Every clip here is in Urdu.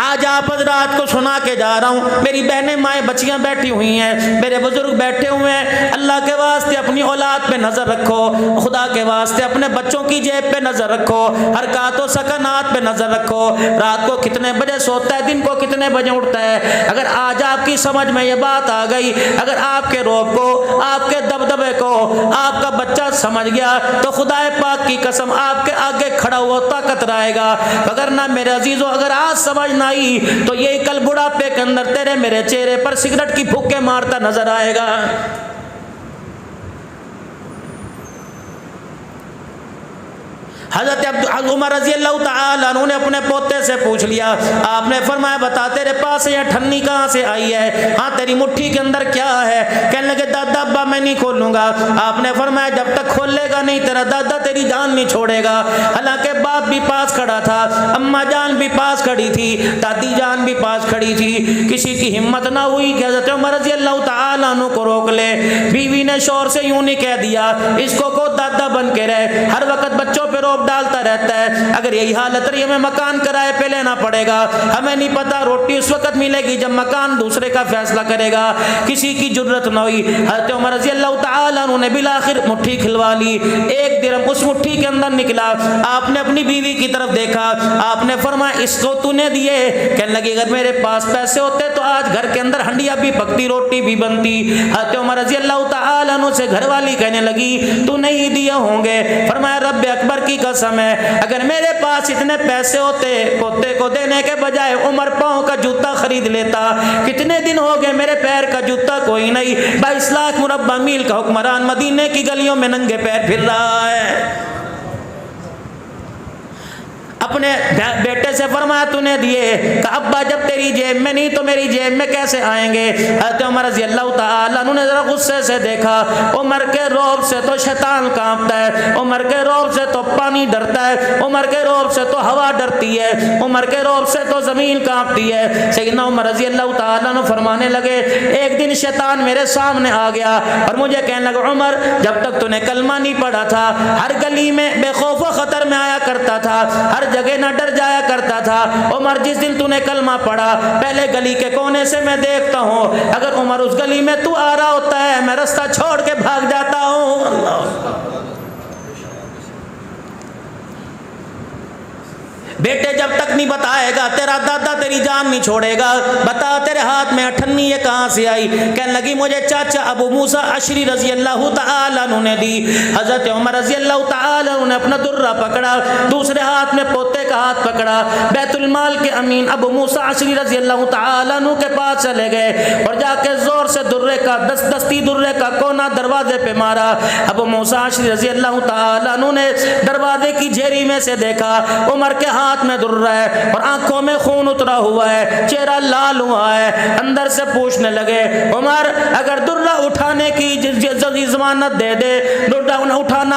آج آپ حضرات کو سنا کے جا رہا ہوں. میری بہنیں مائیں بچیاں بیٹھی ہوئی ہیں, میرے بزرگ بیٹھے ہوئے ہیں. اللہ کے واسطے اپنی اولاد پہ نظر رکھو, خدا کے واسطے اپنے بچوں کی جیب پہ نظر رکھو, حرکات و سکنات پہ نظر رکھو. رات کو کتنے بجے سوتا ہے, دن کو کتنے بجے اٹھتا ہے. اگر آج آپ کی سمجھ میں یہ بات آ گئی, اگر آپ کے روب کو, آپ کے دبدبے کو آپ کا بچہ سمجھ گیا تو خدا پاک کی قسم آپ کے آگے کھڑا ہوا طاقت رہے گا. اگر نہ میرے عزیزو, اگر آج سمجھ نہ آئی تو یہی کل بڑھاپے کے اندر تیرے میرے چہرے پر سگریٹ کی پھوکے مارتا نظر آئے گا. حضرت عمر رضی اللہ تعالیٰ عنہ نے اپنے پوتے سے پوچھ لیا, آپ نے فرمایا بتا تیرے پاس یہ ٹھنی کہاں سے آئی ہے, ہاں تیری مٹھی کے اندر کیا ہے. کہنے لگے دادا ابا میں نہیں کھولوں گا. آپ نے فرمایا جب تک کھولے گا نہیں تیرا دادا تیری جان نہیں چھوڑے گا. حالانکہ باپ بھی پاس کھڑا تھا, اماں جان بھی پاس کھڑی تھی, دادی جان بھی پاس کھڑی تھی. کسی کی ہمت نہ ہوئی کہ حضرت عمر رضی اللہ تعالیٰ عنہ کو روک لے. بیوی نے شور سے یوں نہیں کہہ دیا اس کو دادا بن کے رہے, ہر وقت بچوں پہ روب ڈالتا رہتا ہے. اگر یہی حالت رہی ہمیں مکان کرائے پہ لینا پڑے گا. ہمیں نہیں پتا روٹی اس وقت ملے گی جب مکان دوسرے کا فیصلہ کرے گا. کسی کی جرت نہ ہوئی. حضرت عمر رضی اللہ تعالیٰ عنہ نے بالآخر مٹھی کھلوا لی. ایک درہم اس مٹھی کے اندر نکلا. آپ نے اپنی بیوی کی طرف دیکھا, آپ نے فرمایا اس کو تو نے دیے. کہنے لگی اگر میرے پاس پیسے ہوتے تو آج گھر کے اندر ہنڈیا بھی پکتی, روٹی بھی بنتی. حضرت عمر رضی اللہ تعالیٰ عنہ سے گھر والی کہنے لگی تو نہیں دیے ہوں گے. فرمایا رب اکبر کی قسم ہے اگر میرے پاس اتنے پیسے ہوتے پوتے کو دینے کے بجائے عمر پاؤں کا جوتا خرید لیتا. کتنے دن ہو گئے میرے پیر کا جوتا کوئی نہیں. 22 لاکھ مربع میل کا حکمران مدینے کی گلیوں میں ننگے پیر پھر رہا ہے. اپنے بیٹے سے فرمایا تو نے دیے. کہ ابا جب تیری جیب میں نہیں تو میری جیب میں کیسے آئیں گے. حضرت عمر رضی اللہ تعالیٰ عنہ نے ذرا غصے سے دیکھا. عمر کے روب سے تو شیطان کانپتا ہے, عمر کے روب سے تو پانی ڈرتا ہے, عمر کے روب سے تو ہوا ڈرتی ہے, عمر کے روب سے تو زمین کانپتی ہے. سیدنا عمر رضی اللہ تعالیٰ عنہ فرمانے لگے ایک دن شیطان میرے سامنے آ گیا اور مجھے کہنے لگا عمر جب تک تو نے کلمہ نہیں پڑھا تھا ہر گلی میں بے خوف و خطر میں آیا کرتا تھا, ہر جگہ نہ ڈر جایا کرتا تھا. عمر جس دن تو نے کلمہ پڑھا پہلے گلی کے کونے سے میں دیکھتا ہوں, اگر عمر اس گلی میں تو آ رہا ہوتا ہے میں رستہ چھوڑ کے بھاگ جاتا ہوں. اللہ بیٹے جب تک نہیں بتائے گا تیرا دادا تیری جان نہیں چھوڑے گا. بتا تیرے ہاتھ میں اٹھنی یہ کہاں سے آئی. کہنے لگی مجھے چاچا ابو موسیٰ اشعری رضی اللہ تعالیٰ عنہ نے دی. حضرت عمر رضی اللہ تعالیٰ عنہ نے اپنا درہ پکڑا, دوسرے ہاتھ میں پوتے کا ہاتھ پکڑا, بیت المال کے امین ابو موسیٰ اشعری رضی اللہ تعالیٰ عنہ کے پاس چلے گئے اور جا کے زور سے درے کا دستی درے کا کونا دروازے پہ مارا. ابو موسیٰ اشعری رضی اللہ تعالیٰ عنہ نے دروازے کی جھیری میں سے دیکھا عمر کے ہاتھ میں درہ ہے اور آنکھوں میں خون اترا ہوا ہے, چہرہ لال ہوا ہے. اندر سے پوچھنے لگے عمر اگر درہ اٹھانے کی ضمانت دے دے, درہ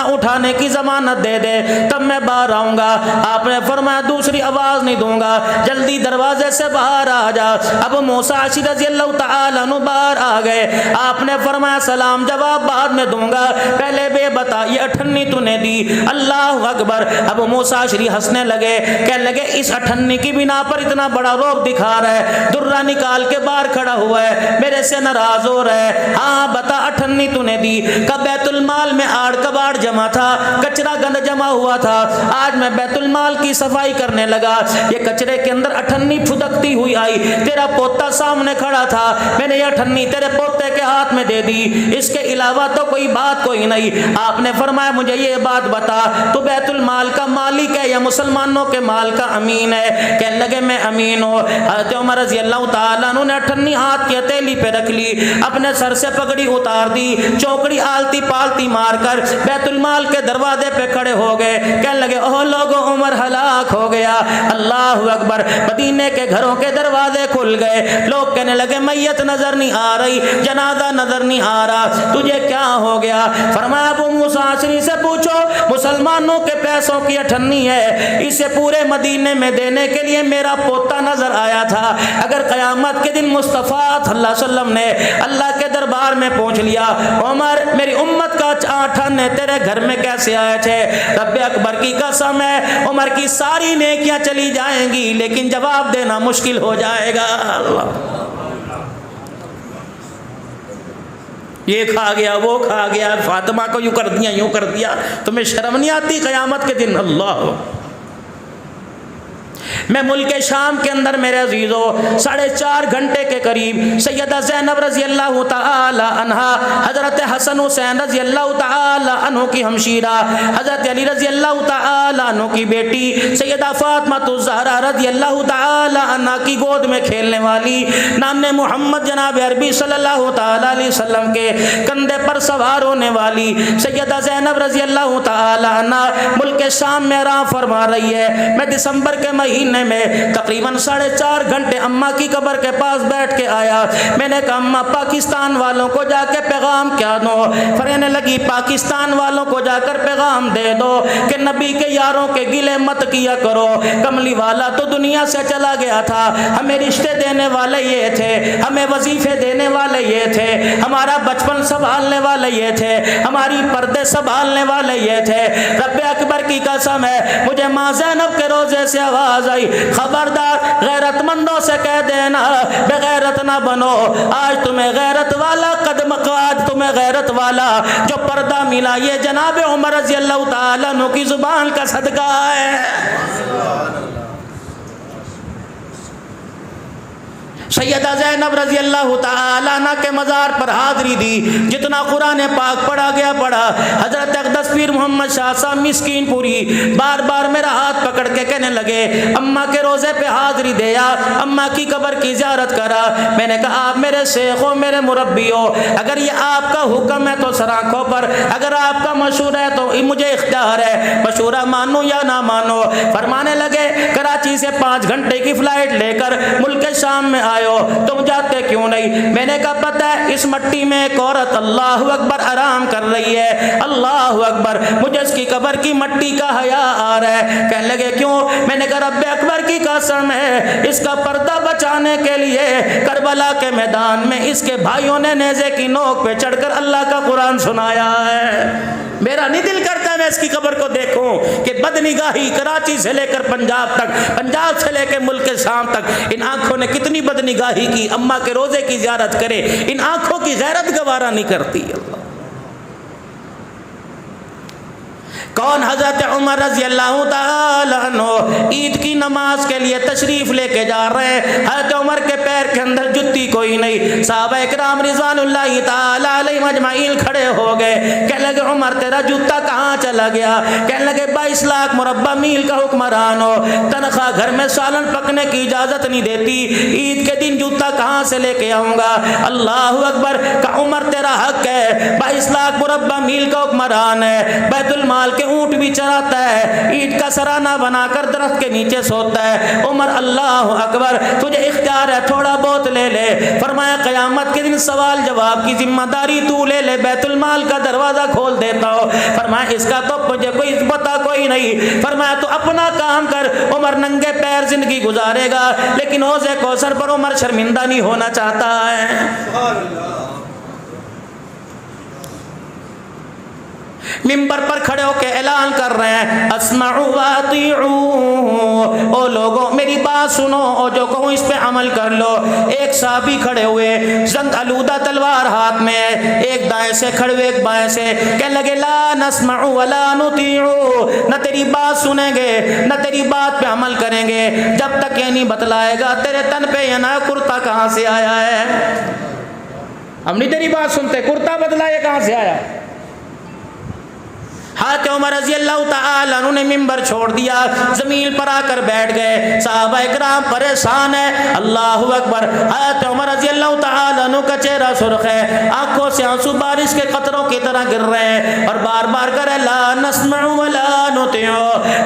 اٹھانے کی ضمانت دے دے تب میں باہر آؤں گا. آپ نے فرمایا دوسری آواز نہیں دوں گا, جلدی دروازے سے باہر آ جا. اب موسیٰ اشعری رضی اللہ تعالیٰ عنہ باہر آ گئے. آپ نے فرمایا سلام جواب بعد میں دوں گا, پہلے بے بتا یہ اٹھنی تو نے دی. اللہ اکبر. اب موسیٰ اشعری ہنسنے لگے, کہنے لگے اس اٹھنی کی بنا پر اتنا بڑا روب دکھا رہا ہے, درہ نکال کے باہر کھڑا ہوا ہے, میرے سے ناراض ہو رہا ہے. ہاں بتا اٹھنی تو نے دی. کہ بیت المال میں آڑ کباڑ جمع تھا, کچرا گند جمع ہوا تھا, آج میں بیت المال کی صفائی کرنے لگا, یہ کچرے کے اندر اٹھنی پھدکتی ہوئی آئی, تیرا پوتا سامنے کھڑا تھا, میں نے یہ اٹھنی تیرے پوتے کے ہاتھ میں دے دی, اس کے علاوہ تو کوئی بات کوئی نہیں. آپ نے فرمایا مجھے یہ بات بتا تو بیت المال کا مالک ہے یا مسلمانوں کے مال کا امین ہے. کہنے لگے میں امین ہوں. حضرت عمر رضی اللہ تعالیٰ عنہ نے اٹھنی ہاتھ کی ہتھیلی پہ رکھ لی, اپنے سر سے پگڑی اتار دی, چوکڑی آلتی پالتی مار کر بیت المال کے دروازے پہ کھڑے ہو گئے. کہنے لگے اوہ لوگو عمر ہلاک ہو گیا. اللہ اکبر. مدینے کے گھروں کے دروازے کھل گئے, لوگ کہنے لگے میت نظر نہیں آ رہی, جنازہ نظر نہیں آ رہا, تجھے کیا ہو گیا. فرمایا ابو موسیٰ اشعری سے پوچھو, مسلمانوں کے پیسوں کی اٹھنی ہے, اسے پورے مدینے میں دینے کے لیے میرا پوتا نظر آیا تھا. اگر قیامت کے دن مصطفیٰ صلی اللہ علیہ وسلم نے اللہ کے دربار میں پہنچ لیا عمر میری امت کا اٹھانے تیرے گھر میں کیسے آئے تھے, رب اکبر کی قسم ہے عمر کی ساری نیکیاں چلی جائیں گی لیکن جواب دینا مشکل ہو جائے گا. اللہ یہ کھا گیا وہ کھا گیا، فاطمہ کو یوں کر دیا یوں کر دیا، تمہیں شرم نہیں آتی قیامت کے دن؟ اللہ میں ملک شام کے اندر میرے عزیزو 4.5 گھنٹے کے قریب سیدہ زینب رضی اللہ تعالی عنہا، حضرت حسن حسین رضی اللہ تعالی عنہ کی ہمشیرہ، حضرت علی رضی اللہ تعالی عنہ کی بیٹی سیدہ فاطمہ الزہرا رضی اللہ تعالی عنہ کی گود میں کھیلنے والی، نام محمد جناب عربی صلی اللہ تعالی علیہ وسلم کے کندھے پر سوار ہونے والی سیدہ زینب رضی اللہ تعالی عنہ ملک شام میں آرام فرما رہی ہے. میں دسمبر کے مہینے میں تقریباً 4.5 گھنٹے اماں کی قبر کے پاس بیٹھ کے آیا. میں نے کہا اماں پاکستان والوں کو جا کے پیغام کیا دو؟ فرمانے لگی پاکستان والوں کو جا کر پیغام دے دو کہ نبی کے یاروں کے گلے مت کیا کرو. کملی والا تو دنیا سے چلا گیا تھا، ہمیں رشتے دینے والے یہ تھے، ہمیں وظیفے دینے والے یہ تھے، ہمارا بچپن سنبھالنے والے یہ تھے، ہماری پردے سنبھالنے والے یہ تھے. رب اکبر کی قسم ہے مجھے ماں زینب کے روزے سے آواز آئی، خبردار غیرت مندوں سے کہہ دینا بے غیرت نہ بنو. آج تمہیں غیرت والا قدم قاد، تمہیں غیرت والا جو پردہ ملا یہ جناب عمر رضی اللہ تعالیٰ عنہ کی زبان کا صدقہ ہے. سیدہ زینب رضی اللہ تعالی عنہ کے مزار پر حاضری دی. جتنا قرآن پاک پڑھا گیا پڑھا. حضرت اقدس پیر محمد شاہ صاحب مسکین پوری بار بار میرا ہاتھ پکڑ کے کہنے لگے اماں کے روزے پہ حاضری دے یا اماں کی قبر کی زیارت کرا. میں نے کہا آپ میرے شیخ ہو، میرے مربی ہو، اگر یہ آپ کا حکم ہے تو سر آنکھوں پر، اگر آپ کا مشورہ ہے تو مجھے اختیار ہے، مشورہ مانو یا نہ مانو. فرمانے لگے کراچی سے 5 گھنٹے کی فلائٹ لے کر ملک شام میں آئے ہو، تم جاتے کیوں نہیں؟ میں نے کہا پتہ ہے اس مٹی میں ایک عورت اللہ اکبر آرام کر رہی ہے، اللہ اکبر، مجھے اس کی قبر کی مٹی کا حیا آ رہا ہے. کہنے لگے کیوں؟ میں نے کہا رب اکبر کی قسم ہے اس کا پردہ بچانے کے لیے کربلا کے میدان میں اس کے بھائیوں نے نیزے کی نوک پہ چڑھ کر اللہ کا قرآن سنایا ہے. میرا نہیں دل کرتا میں اس کی قبر کو دیکھوں کہ بدنگاہی کراچی سے لے کر پنجاب تک، پنجاب سے لے کے ملک شام تک ان آنکھوں نے کتنی بدنگاہی کی. اماں کے روزے کی زیارت کرے، ان آنکھوں کی غیرت گوارا نہیں کرتی. اللہ کون؟ حضرت عمر رضی اللہ تعالی عنہ عید کی نماز کے لیے تشریف لے کے جا رہے ہیں. حضرت عمر کے پیر کے اندر جتی کوئی نہیں. صحابہ اکرام رضوان اللہ تعالی علیہم اجمعین کھڑے ہو گئے. کہنے لگے عمر تیرا جوتا کہاں چلا گیا؟ کہنے لگے 22 لاکھ مربع میل کا حکمران ہو، تنخواہ گھر میں سالن پکنے کی اجازت نہیں دیتی، عید کے دن جوتا کہاں سے لے کے آؤں گا؟ اللہ اکبر. کہ عمر تیرا حق ہے، 22 لاکھ مربع میل کا حکمران ہے، بیت المال کے اونٹ بھی چراتا ہے، عید کا سرانہ بنا کر درخت کے نیچے سوتا ہے. عمر اللہ اکبر، تجھے اختیار ہے تھوڑا بہت لے لے. فرمایا قیامت کے دن سوال جواب کی ذمہ داری تو لے لے، بیت المال کا دروازہ کھول دیتا ہو. فرمایا اس کا تو مجھے کوئی پتہ کوئی نہیں. فرمایا تو اپنا کام کر. عمر ننگے پیر زندگی گزارے گا لیکن حوض کوثر پر عمر شرمندہ نہیں ہونا چاہتا ہے. منبر پر کھڑے ہو کے اعلان کر رہے ہیں اسمعوا واطیعوا، او لوگوں میری بات سنو اور جو کہوں اس پہ عمل کر لو. ایک صحابی کھڑے ہوئے، زنگ آلودہ تلوار ہاتھ میں، ایک دائیں سے کھڑے ہوئے ایک بائیں سے، کہنے لگے لا نسمع ولا نطیع، نہ تیری بات سنیں گے نہ تیری بات پہ عمل کریں گے جب تک یہ نہیں بتلائے گا تیرے تن پہ یہ نیا کرتا کہاں سے آیا ہے. ہم نہیں تیری بات سنتے، کرتا بدلا یہ کہاں سے آیا؟ حضرت عمر رضی اللہ تعالی عنہ نے منبر چھوڑ دیا، زمین پر آ کر بیٹھ گئے. صحابہ اکرام پریشان ہے. اللہ اکبر. حضرت عمر رضی اللہ تعالی عنہ کا چہرہ سرخ ہے، آنکھوں سے آنسو بارش کے قطروں کی طرح گر رہے ہیں اور بار بار کرے لا نسمع ولا نطیع،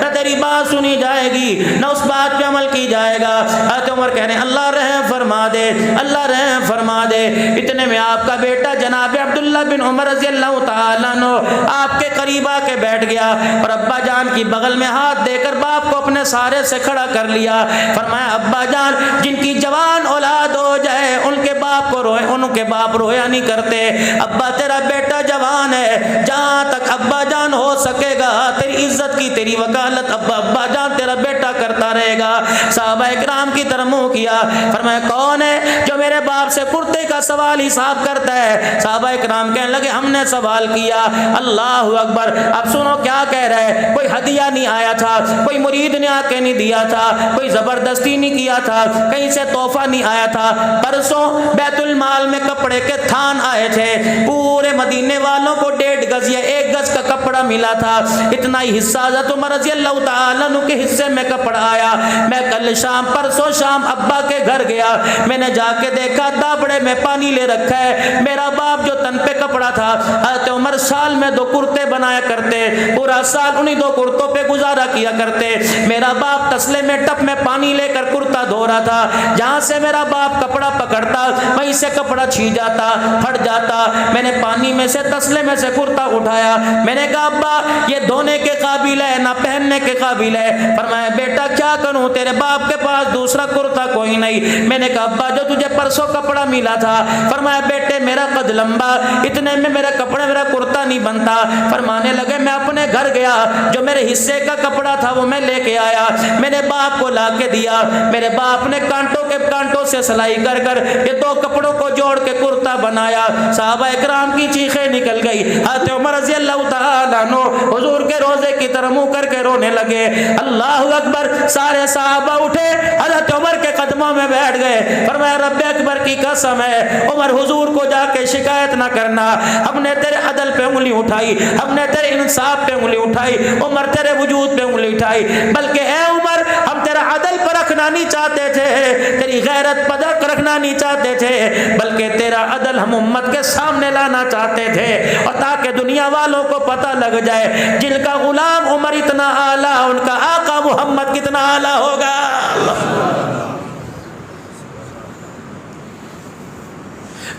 نہ تیری بات سنی جائے گی نہ اس بات پہ عمل کی جائے گا. حضرت عمر کہہ رہے ہیں اللہ رحم فرما دے، اللہ رحم فرما دے. اتنے میں آپ کا بیٹا جناب عبداللہ بن عمر رضی اللہ تعالی عنہ آپ کے قریب جا کے بیٹھ گیا اور ابا جان کی بغل میں ہاتھ دے کر باپ کو اپنے سارے سے کھڑا کر لیا. فرمایا ابا جان جن کی جوان اولاد ہو جائے ان کے باپ کو روئے، ان کے باپ رویا نہیں کرتے. ابا تیرا بیٹا جوان ہے، جہاں تک ابا جان ہو سکے گا تیری عزت کی تیری وکالت ابا جان تیرا بیٹا کرتا رہے گا. صحابہ اکرام کی طرف منہ کیا. فرمایا کون ہے جو میرے باپ سے کرتے کا سوال حساب کرتا ہے؟ صحابہ اکرام کہنے لگے ہم نے سوال کیا. اللہ اکبر. اب سنو کیا کہہ رہے ہیں. کوئی ہدیہ نہیں آیا تھا، کوئی مرید نے آ کے نہیں دیا تھا، کوئی زبردستی نہیں کیا تھا، کہیں سے تحفہ نہیں آیا تھا. پرسوں بیت المال میں کپڑے کے تھان آئے تھے، پورے مدینے والوں کو 1.5 گز یا 1 گز کا کپڑا ملا تھا. اتنا ہی حصہ حضرت عمر رضی اللہ تعالیٰ عنہ کے حصے میں کپڑا آیا. میں کل شام پرسوں شام ابا کے گھر گیا، میں نے جا کے دیکھا دابڑے میں پانی لے رکھا ہے. میرا باپ جو تن پہ کپڑا تھا، حضرت عمر سال میں 2 کرتے بنایا کرتے، پورا سال انہی 2 کرتوں پہ گزارا کیا کرتے. میرا باپ تسلے میں ٹپ میں پانی لے کر کرتا دھو رہا تھا، جہاں سے میرا باپ کپڑا پکڑتا وہیں سے کپڑا چھین جاتا، پھٹ جاتا. میں نے پانی میں سے تسلے میں سے کرتا اٹھایا. میں نے کہا ابا یہ دھونے کے قابل ہے نہ پہننے کے قابل ہے. فرمایا بیٹا کیا کروں، تیرے باپ کے پاس دوسرا کرتا کوئی نہیں. میں نے کہا ابا جو تجھے پرسوں کپڑا ملا تھا. فرمایا بیٹے میرا قد لمبا، اتنے میں میرا کپڑا میرا کرتا نہیں بنتا. فرمانے لگے میں اپنے گھر گیا، جو میرے حصے کا کپڑا تھا وہ میں لے کے آیا، میں نے باپ کو لا کے دیا. میرے باپ نے کانٹوں سے سلائی کر کر یہ 2 کپڑوں کو جوڑ کے کرتا بنایا. صحابہ اکرام کی چیخیں نکل گئی. حضرت عمر رضی اللہ تعالیٰ عنہ حضور کے روزے کی طرف منہ کر کے رونے لگے. اللہ اکبر. سارے صحابہ اٹھے، حضرت عمر کے قدموں میں بیٹھ گئے. فرمایا رب اکبر کی قسم ہے عمر حضور کو جا کے شکایت نہ کرنا، ہم نے تیرے عدل پہ انگلی اٹھائی، ہم نے تیرے انصاف پہ انگلی اٹھائی، عمر تیرے وجود پہ انگلی اٹھائی. بلکہ اے عمر ہم تیرا عدل پر رکھنا نہیں چاہتے تھے، تیری غیرت پر رکھنا نہیں چاہتے تھے، بلکہ تیرا عدل ہم امت کے سامنے لانا چاہتے تھے، اور تاکہ دنیا والوں کو پتہ لگ جائے جن کا غلام عمر اتنا اعلیٰ، ان کا آقا محمد کتنا اعلیٰ ہوگا.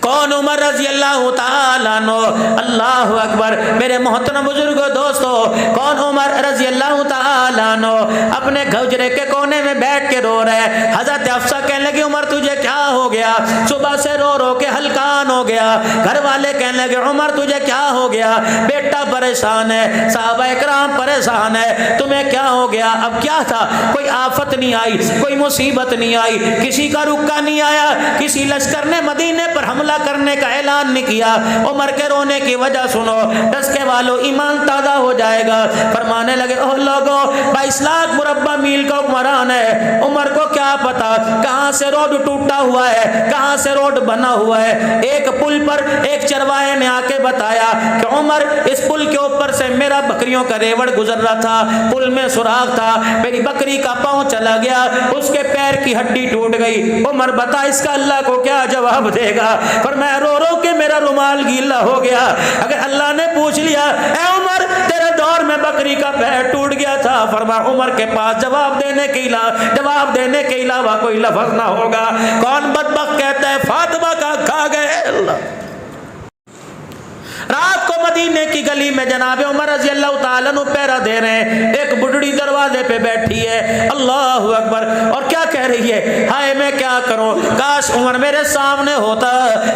کون عمر رضی اللہ تعالیٰ عنہ. اللہ اکبر. میرے محترم بزرگوں دوستو، کون عمر رضی اللہ تعالیٰ عنہ اپنے گھجرے کے کونے میں بیٹھ کے رو رہے. حضرت حفصہ کہنے لگی عمر تجھے کیا ہو گیا؟ صبح سے رو رو کے ہلکان ہو گیا. گھر والے کہنے لگے عمر تجھے کیا ہو گیا؟ بیٹا پریشان ہے، صحابہ اکرام پریشان ہے، تمہیں کیا ہو گیا؟ اب کیا تھا؟ کوئی آفت نہیں آئی، کوئی مصیبت نہیں آئی، کسی کا رکا نہیں آیا، کسی لشکر نے مدینے پر حملہ کرنے کا اعلان نہیں کیا. عمر کے رونے کی وجہ سنو، ڈسکے والوں ایمان تازہ ہو جائے گا. فرمانے لگے او لوگوں 22 لاکھ مربع میل کا حکمران ہے، عمر کو کیا پتا کہاں سے روڈ ٹوٹا ہوا ہے، کہاں سے روڈ بنا ہوا ہے. ایک پل پر ایک چروائے نے آ کے بتایا کہ عمر اس پل کے اوپر سے میرا بکریوں کا ریوڑ گزر رہا تھا، پل میں سوراخ تھا، میری بکری کا پاؤں چلا گیا، اس کے پیر کی ہڈی ٹوٹ گئی. عمر بتا اس کا اللہ کو کیا جواب دے گا؟ فرمایا رو رو کے میرا رومال گیلا ہو گیا. اگر اللہ نے پوچھ لیا اے عمر تیرے دور میں بکری کا پیر ٹوٹ گیا تھا، فرمایا عمر کے پاس جواب دینے کے علاوہ کوئی لفظ نہ ہوگا. کون بدبخت کہتا ہے فاطمہ کا کھا گئے. اللہ رات کو مدینے کی گلی میں جناب عمر رضی اللہ تعالیٰ عنہ پہرا دے رہے ہیں. ایک بڑھڑی دروازے پہ بیٹھی ہے، اللہ اکبر، اور کیا کہہ رہی ہے؟ ہائے میں کیا کروں، کاش عمر میرے سامنے ہوتا،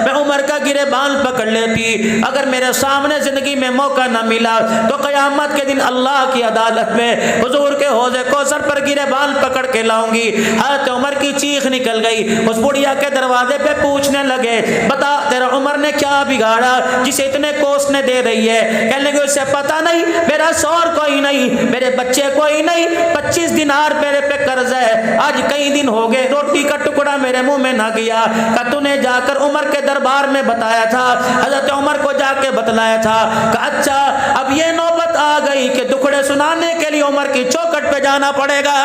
میں عمر کا گریبان پکڑ لیتی. اگر میرے سامنے زندگی میں موقع نہ ملا تو قیامت کے دن اللہ کی عدالت میں حضور کے حوض کوثر پر گریبان پکڑ کے لاؤں گی. حضرت عمر کی چیخ نکل گئی. اس بڑھیا کے دروازے پہ پوچھنے لگے بتا تیرا عمر نے کیا بگاڑا جسے اتنے کوسنے دے رہی ہے؟ کہنے لگے اسے پتہ نہیں، میرا شوہر کوئی نہیں، میرے بچے کوئی نہیں، 25 دینار میرے پہ قرض ہے، آج کئی دن ہو گئے روٹی کا ٹکڑا میرے منہ میں نہ گیا. کہ تو نے جا کر عمر کے دربار میں بتایا تھا، حضرت عمر کو جا کے بتلایا تھا. کہ اچھا اب یہ نوبت آ گئی کہ دکھڑے سنانے کے لیے عمر کی چوکھٹ پہ جانا پڑے گا،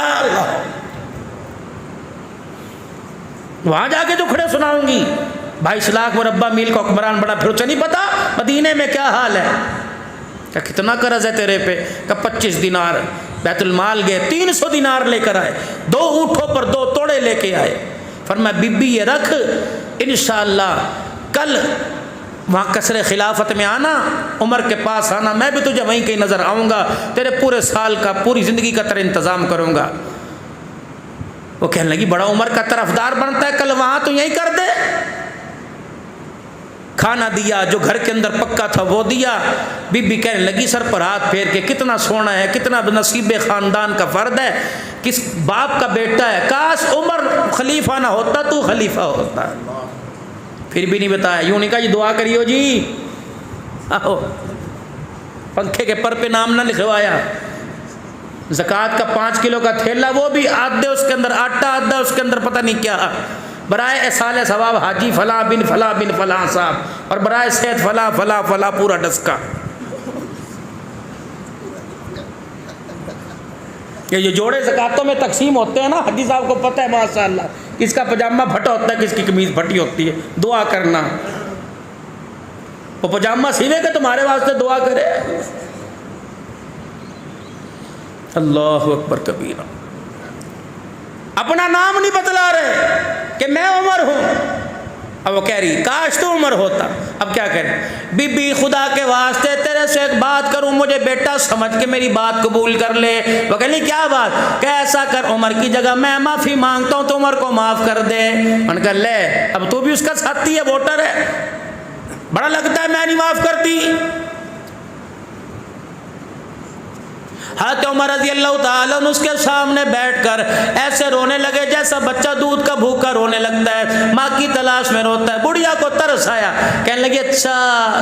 وہاں جا کے دکھڑے سناؤں گی. 22 لاکھ مربع میل کا حکمران بڑا، پھر اسے نہیں پتا مدینے میں کیا حال ہے. کہ کتنا قرض ہے تیرے پہ؟ کہ 25 دینار. بیت المال گئے 300 دینار لے کر آئے، 2 اونٹوں پر 2 توڑے لے کے آئے. فرمایا بی بی یہ رکھ، انشاءاللہ کل وہاں قصر خلافت میں آنا، عمر کے پاس آنا، میں بھی تجھے وہیں کہیں نظر آؤں گا، تیرے پورے سال کا پوری زندگی کا تیرا انتظام کروں گا۔ وہ کہنے لگی بڑا عمر کا طرفدار بنتا ہے، کل وہاں تو یہی کر دے۔ کھانا دیا، جو گھر کے اندر پکا تھا وہ دیا۔ بی بی کہنے لگی سر پر ہاتھ پھیر کے، کتنا سونا ہے، کتنا نصیب خاندان کا فرد ہے، کس باپ کا بیٹا ہے، کاش عمر خلیفہ نہ ہوتا تو خلیفہ ہوتا۔ پھر بھی نہیں بتایا، یوں نہیں کہا جی دعا کریو جی، آہو پنکھے کے پر پہ نام نہ لکھوایا۔ زکوٰۃ کا 5 کلو کا تھیلا، وہ بھی آدھے اس کے اندر آٹا، آدھا اس کے اندر پتہ نہیں کیا، برائے احصال ثواب حاجی فلاں بن فلاں بن فلاں صاحب، اور برائے صحت فلاں فلاں فلاں، پورا ڈسکا۔ یہ جوڑے زکاتوں میں تقسیم ہوتے ہیں نا، حاجی صاحب کو پتہ ہے ماشاء اللہ، کس کا پاجامہ پھٹا ہوتا ہے، کس کی قمیض پھٹی ہوتی ہے، دعا کرنا۔ وہ پاجامہ سیوے کہ تمہارے واسطے دعا کرے۔ اللہ اکبر کبیرہ۔ اپنا نام نہیں بتلا رہے کہ میں عمر ہوں۔ اب وہ کہہ رہی کاش تو عمر ہوتا۔ اب کیا کریں؟ بی بی خدا کے واسطے تیرے سے ایک بات کروں، مجھے بیٹا سمجھ کے میری بات قبول کر لے۔ وہ کہہ لی کیا بات؟ کہ ایسا کر، عمر کی جگہ میں معافی مانگتا ہوں تو عمر کو معاف کر دے۔ ان کا لے، اب تو بھی اس کا ساتھی ہے، ووٹر ہے، بڑا لگتا ہے میں نہیں معاف کرتی۔ حضرت عمر رضی اللہ تعالیٰ عنہ اس کے سامنے بیٹھ کر ایسے رونے لگے جیسا بچہ دودھ کا بھوکا رونے لگتا ہے، ماں کی تلاش میں روتا ہے۔ بڑھیا کو ترس آیا، کہنے لگی اچھا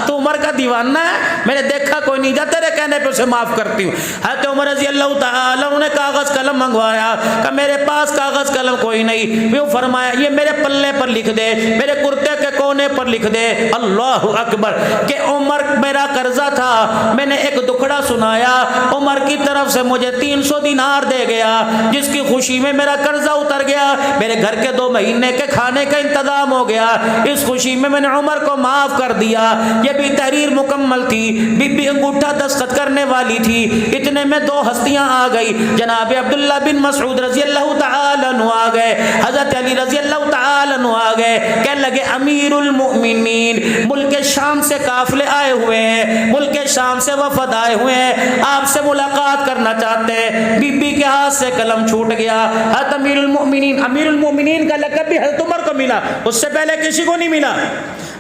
تو عمر کا دیوانہ ہے، میں نے دیکھا کوئی نہیں، جا تیرے کہنے پہ اسے معاف کرتی ہوں۔ حضرت عمر رضی اللہ تعالیٰ عنہ نے کاغذ قلم منگوایا، کہ میرے پاس کاغذ قلم کوئی نہیں، وہ فرمایا یہ میرے پلے پر لکھ دے، میرے کرتے کے کونے پر لکھ دے، اللہ اکبر، کہ عمر میرا قرضہ تھا، میں نے ایک دکھڑا سنایا، عمر کی طرف سے مجھے 300 دینار دے گیا، جس کی خوشی میں میرا قرضہ اتر گیا، میرے گھر کے 2 مہینے کے کھانے کا انتظام ہو گیا، اس خوشی میں نے عمر کو معاف کر دیا۔ یہ بھی تحریر مکمل تھی، بی بی انگوٹھا دستخط کرنے والی تھی، اتنے میں 2 ہستیاں آ گئی، جناب عبداللہ بن مسعود رضی اللہ تعالیٰ عنہ آ گئے، حضرت علی رضی اللہ تعالیٰ عنہ آ گئے، کہنے لگے امیر المؤمنین ملک شام سے قافلے آئے ہوئے ہیں، ملک شام سے وفد آئے ہوئے ہیں، آپ سے ملاقات کرنا چاہتے ہیں۔ بی بی کے ہاتھ سے قلم چھوٹ گیا۔ حضرت امیر المؤمنین کا لقب بھی حضرت عمر کو ملا، اس سے پہلے کسی کو نہیں ملا۔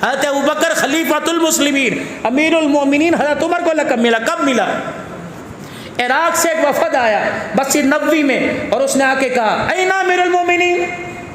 حضرت ابوبکر خلیفۃ المسلمین، امیر المؤمنین حضرت عمر کو لقب ملا، کب ملا؟ عراق سے ایک وفد آیا مسجد نبوی میں، اور اس نے آ کے کہا این امیر المؤمنین،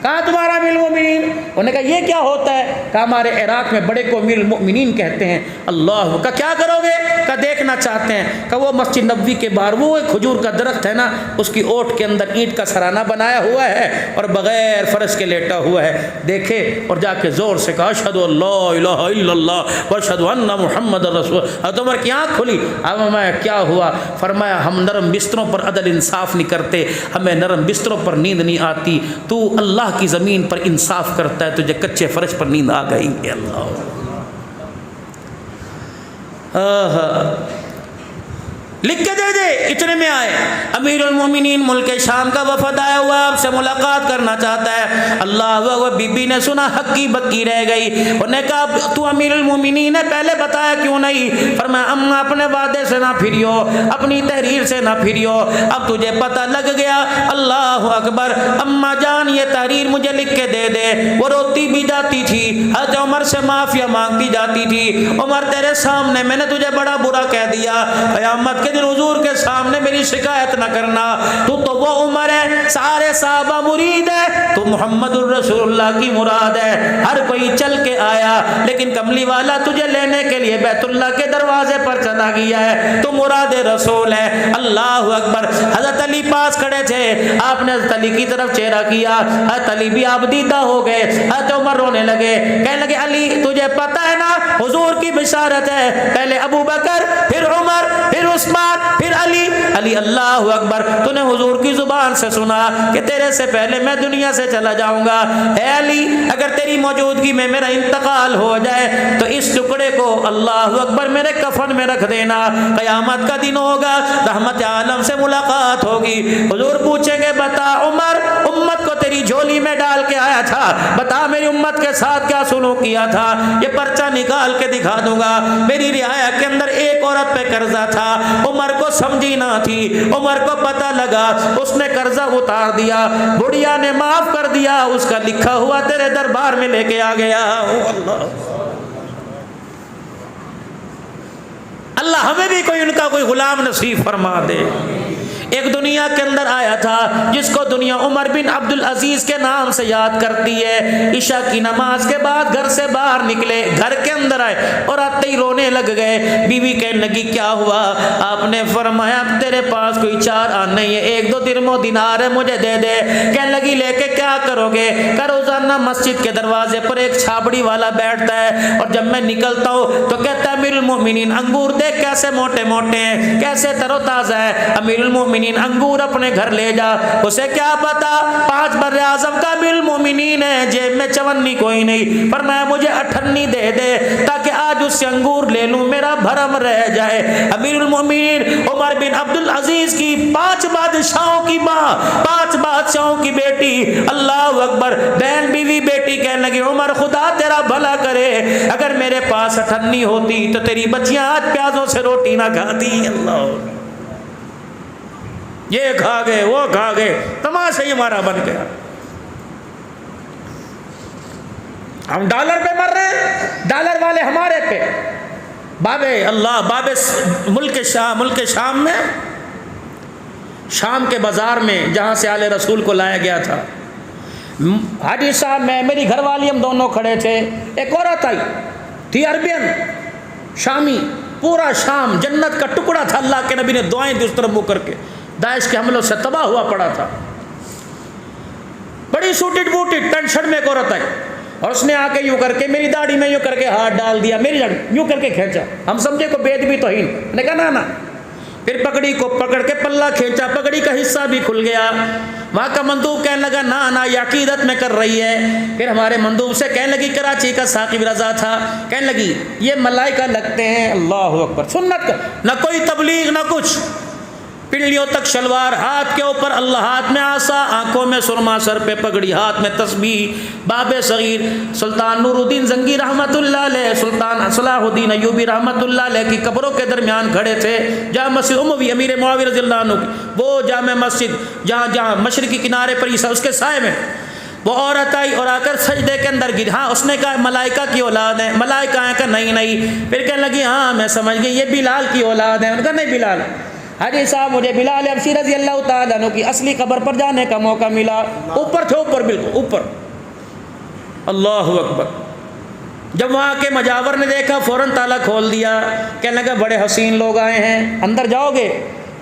کہاں تمہارا امیر المؤمنین؟ انہوں نے کہا یہ کیا ہوتا ہے؟ کہا ہمارے عراق میں بڑے کو امیر المؤمنین کہتے ہیں۔ اللہ کا کیا کرو گے؟ کہا دیکھنا چاہتے ہیں۔ کہا وہ مسجد نبوی کے باہر وہ ایک کھجور کا درخت ہے نا، اس کی اوٹ کے اندر اینٹ کا سرانہ بنایا ہوا ہے اور بغیر فرش کے لیٹا ہوا ہے، دیکھے اور جا کے زور سے کہا اشہد ان لا الہ الا اللہ واشہد ان محمد رسول۔ حضرت عمر کی آنکھ کھلی۔ اب میں کیا ہوا؟ فرمایا ہم نرم بستروں پر عدل انصاف نہیں کرتے، ہمیں نرم بستروں پر نیند نہیں آتی، تو اللہ کی زمین پر انصاف کرتا ہے، تجھے کچے فرش پر نیند آ گئی ہے۔ اللہ لکھ کے دے دے۔ اتنے میں آئے امیر المومنین ملک شام کا وفد آیا ہوا، آپ سے ملاقات کرنا چاہتا ہے۔ اللہ وہ بی بی نے سنا ہکی بکی رہ گئی، انہوں نے کہا تو امیر المومنین ہے، پہلے بتایا کیوں نہیں؟ فرمایا اماں اپنے وعدے سے نہ پھریو، اپنی تحریر سے نہ پھریو، اب تجھے پتہ لگ گیا۔ اللہ اکبر، اماں جان یہ تحریر مجھے لکھ کے دے دے۔ وہ روتی بھی جاتی تھی، حضرت عمر سے معافیا مانگتی جاتی تھی، عمر تیرے سامنے میں نے تجھے بڑا برا کہہ دیا، قیامت کے دن حضور کے سامنے میری شکایت نہ کرنا، تو وہ عمر ہے، سارے صحابہ مرید ہے، تو محمد الرسول اللہ کی مراد ہے، ہر کوئی چل کے آیا، لیکن کملی والا تجھے لینے کے لیے بیت اللہ کے دروازے پر چلا گیا ہے، تو مراد رسول ہے۔ اللہ اکبر۔ حضرت علی پاس کھڑے تھے، آپ نے حضرت علی کی طرف چہرہ کیا، حضرت علی بھی آپ دیدہ ہو گئے، حضرت عمر رونے لگے، کہنے لگے علی تجھے پتہ ہے نا حضور کی بشارت ہے، پہلے ابو بکر پھر عمر پھر عثمان پھر علی۔ علی اللہ اکبر، تو نے حضور کی زبان سے سنا کہ تیرے سے پہلے میں دنیا سے چلا جاؤں گا۔ اے علی اگر تیری موجودگی میں میرا انتقال ہو جائے تو اس ٹکڑے کو اللہ اکبر میرے کفن میں رکھ دینا، قیامت کا دن ہوگا، رحمت عالم سے ملاقات ہوگی، حضور پوچھیں گے بتا عمر امت کو تیری جھولی میں ڈال کے آیا تھا بتا میری امت کے ساتھ کیا سلوک کیا تھا، یہ پرچہ نکال کے دکھا دوں گا۔ میری رعایا کے اندر ایک عورت پہ قرضہ تھا، عمر کو سمجھی نہ تھی، عمر کو پتہ لگا، اس نے قرضہ اتار دیا، بڑھیا نے معاف کر دیا، اس کا لکھا ہوا تیرے دربار میں لے کے آ گیا۔ اللہ ہمیں بھی کوئی ان کا کوئی غلام نصیب فرما دے۔ ایک دنیا کے اندر آیا تھا جس کو دنیا عمر بن عبد العزیز کے نام سے یاد کرتی ہے۔ عشاء کی نماز کے بعد گھر سے باہر نکلے، گھر کے اندر آئے اور آتے ہی رونے لگ گئے۔ بیوی کہنے لگی کیا ہوا؟ آپ نے فرمایا تیرے پاس کوئی 4 آنے نہیں ہے، 1-2 درہم و دینار ہے، مجھے دے دے۔ کہنے لگی لے کے کیا کرو گے؟ کہ روزانہ مسجد کے دروازے پر ایک چھابڑی والا بیٹھتا ہے اور جب میں نکلتا ہوں تو کہتا ہے امیر المومنین انگور دیکھ کیسے موٹے موٹے ہیں، کیسے تر و تازہ ہے، امیر المومنین انگور اپنے گھر لے جا۔ اسے کیا پتا 5 بر اعظم کا امیر المومنین ہے، جیب میں چونی کوئی نہیں، فرمایا مجھے 58 دے دے تاکہ آج اس سے انگور لے لوں، میرا بھرم رہ جائے۔ امیر المومنین عمر بن عبد العزیز کی 5 بادشاہوں کی ماں، 5 بادشاہوں کی بیٹی، اللہ اکبر، بہن بیوی بیٹی کہنے لگی عمر خدا تیرا بھلا کرے، اگر میرے پاس 58 ہوتی تو تیری بچیاں آج پیازوں سے روٹی نہ کھاتی۔ اللہ، یہ کھا گئے وہ کھا گئے، تماشا ہی ہمارا بن گیا۔ ہم ڈالر پہ مر رہے ہیں، ڈالر والے ہمارے پہ۔ بابے اللہ، بابے ملک شام میں، شام کے بازار میں جہاں سے آل رسول کو لایا گیا تھا، حاجی صاحب میں، میری گھر والی، ہم دونوں کھڑے تھے، ایک عورت آئی تھی، عربین شامی، پورا شام جنت کا ٹکڑا تھا، اللہ کے نبی نے دعائیں دی اس طرف منہ کر کے، داعش کے حملوں سے تباہ ہوا پڑا تھا۔ بڑی سوٹڈ بوٹڈ پینٹ شرٹ میں ایک عورت آئی اور اس نے آ کے یوں کر کے میری داڑھی میں یوں کر کے ہاتھ ڈال دیا، میری داڑھی یوں کر کے کھینچا، ہم سمجھے کو بے ادبی توہین، نے کہا نا، پھر پگڑی کو پکڑ کے پلہ کھینچا، پگڑی کا حصہ بھی کھل گیا۔ وہاں کا مندوب کہنے لگا نا یہ عقیدت میں کر رہی ہے۔ پھر ہمارے مندوب سے کہنے لگی کراچی کا ثاقب رضا تھا، کہنے لگی یہ ملائکہ لگتے ہیں، اللہ اکبر، سنت کا نہ کوئی تبلیغ نہ کچھ، پنڈلیوں تک شلوار، ہاتھ کے اوپر اللہ، ہاتھ میں عصا، آنکھوں میں سرما، سر پہ پگڑی، ہاتھ میں تسبیح۔ باب صغیر سلطان نور الدین زنگی رحمت اللہ علیہ، سلطان صلاح الدین ایوبی رحمت اللہ علیہ کی قبروں کے درمیان کھڑے تھے، جامع مسجد اموی امیر معاویہ رضی اللہ عنہ کی وہ جامع مسجد جہاں مشرقی کنارے پر عیسیٰ اس کے سائے میں، وہ عورت آئی اور آ کر سجدے کے اندر گر، ہاں اس نے کہا ملائکہ کی اولاد ہے، ملائکہ ہیں؟ کہ نہیں۔ پھر کہنے لگی ہاں میں سمجھ گئی یہ بلال کی اولاد ہے، انہوں نے کہا نہیں بلال۔ حاجی صاحب مجھے بلال حبشی رضی اللہ تعالیٰ عنہ کی اصلی قبر پر جانے کا موقع ملا، اوپر تھے، اوپر بالکل اوپر، اللہ اکبر۔ جب وہاں کے مجاور نے دیکھا فوراً تالا کھول دیا، کہنے لگا بڑے حسین لوگ آئے ہیں، اندر جاؤ گے؟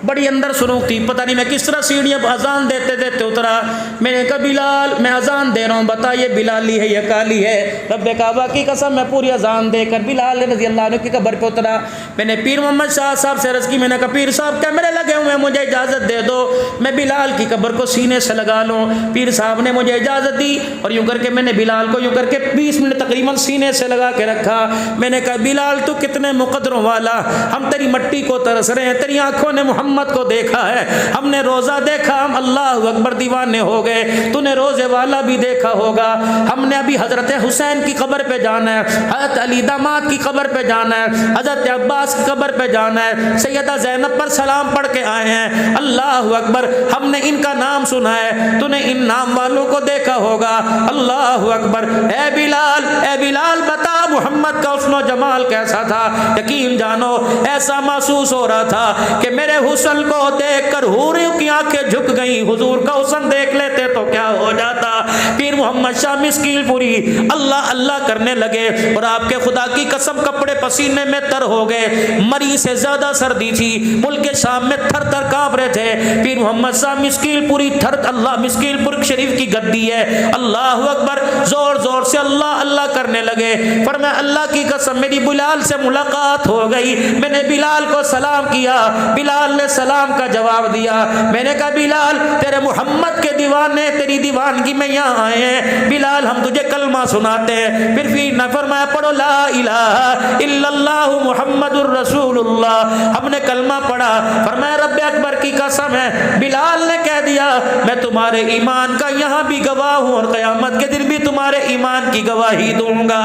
بڑی اندر سنوک تھی، پتہ نہیں میں کس طرح سیڑھیاں اذان دیتے دیتے اترا۔ میں نے کہا بلال میں اذان دے رہا ہوں، بتا یہ بلالی ہے یہ کالی ہے؟ رب کعبہ کی قسم میں پوری اذان دے کر بلال رضی اللہ عنہ کی قبر پہ اترا۔ میں نے پیر محمد شاہ صاحب سے عرض کی، میں نے کہا پیر صاحب کیمرے لگے ہوئے ہیں، مجھے اجازت دے دو میں بلال کی قبر کو سینے سے لگا لوں۔ پیر صاحب نے مجھے اجازت دی اور یوں کر کے میں نے بلال کو یوں کر کے 20 منٹ تقریباً سینے سے لگا کے رکھا۔ میں نے کہا بلال تو کتنے مقدروں والا، ہم تیری مٹی کو ترس رہے ہیں، تیری آنکھوں نے محمد کو دیکھا ہے، ہم نے روزہ دیکھا، ہم اللہ اکبر دیوانے ہو گئے، تو نے روزے والا بھی دیکھا ہوگا، ہم نے ابھی حضرت حسین کی قبر پہ جانا ہے، حضرت علی داماد کی قبر پہ جانا ہے، حضرت عباس کی قبر پہ جانا ہے، سیدہ زینب پر سلام پڑھ کے آئے ہیں، اللہ اکبر، ہم نے ان کا نام سنا ہے، تو نے ان نام والوں کو دیکھا ہوگا، اللہ اکبر۔ اے بلال بتا محمد کا حسن و جمال کیسا تھا؟ یقین جانو ایسا محسوس ہو رہا تھا کہ میرے حسن کو دیکھ کر حوریوں کی آنکھیں جھک گئیں، حضور کا حسن دیکھ لیتے تو کیا ہو جاتا۔ پیر محمد شاہ مسکیل پوری اللہ اللہ کرنے لگے اور آپ کے خدا کی قسم کپڑے پسینے میں تر ہو گئے، مری سے زیادہ سردی تھی، ملک شام میں تھر تھر کانپ رہے تھے۔ پیر محمد شاہ مسکیل پوری تھر، اللہ مسکیل پور شریف کی گدی ہے، اللہ اکبر، زور زور زور سے اللہ اللہ کرنے لگے. فرمایا اللہ کی قسم میری بلال سے ملاقات ہو گئی. میں نے بلال کو سلام کیا, بلال نے سلام کا جواب دیا. میں نے کہا بلال تیرے محمد کے دیوانے تیری دیوانگی میں یہاں آئے ہیں, بلال ہم تجھے کلمہ سناتے ہیں. پھر نے فرمایا پڑھو لا الہ الا اللہ محمد الرسول اللہ. ہم نے کلمہ پڑھا. فرمایا رب اکبر کی قسم ہے, بلال نے کہہ دیا میں تمہارے ایمان کا یہاں بھی گواہ ہوں اور قیامت کے دن بھی تمہارے ایمان کی گواہی دوں گا.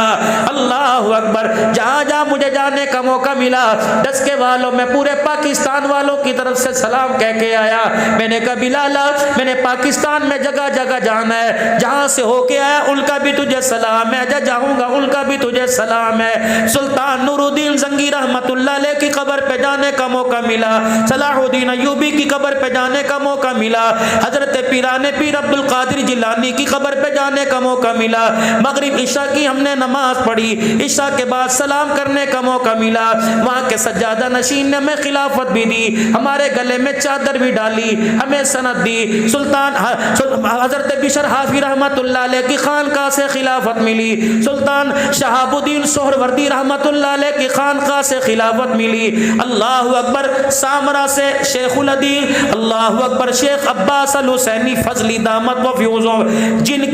اللہ اکبر. جہاں جہاں مجھے جانے کا موقع ملا دسکے والوں میں پورے پاکستان والوں کی طرف سے سلام کہہ کے آیا. میں نے کہا بلال میں نے پاکستان میں جگہ جگہ جانا ہے, جہاں سے ہو کے آیا ان کا بھی تجھے سلام ہے, جاؤں گا ان کا بھی تجھے سلام ہے. سلطان نور الدین زنگی رحمت اللہ علیہ کی قبر پہ جانے کا موقع ملا, صلاح الدین ایوبی کی قبر پہ جانے کا موقع ملا, حضرت پیران پیر عبد القادر جیلانی کی قبر پہ جانے کا موقع ملا. مغرب عشاء کی ہم نے نماز پڑھی, عشاء کے بعد سلام کرنے کا موقع ملا. وہاں کے سجادہ نشین نے ہمیں خلافت بھی دی, ہمارے گلے میں چادر بھی ڈالی, ہمیں سند دی. سلطان حضرت بشر حافظ رحمت اللہ علیہ کی خانقاہ سے خلافت ملی, سلطان شہاب الدین سہروردی رحمت اللہ علیہ کی خانقاہ سے خلافت ملی. اللہ اکبر. سامرا سے شیخ الحدیث اللہ اکبر شیخ عباس الحسینی فضلی دامت و فیوزوں جن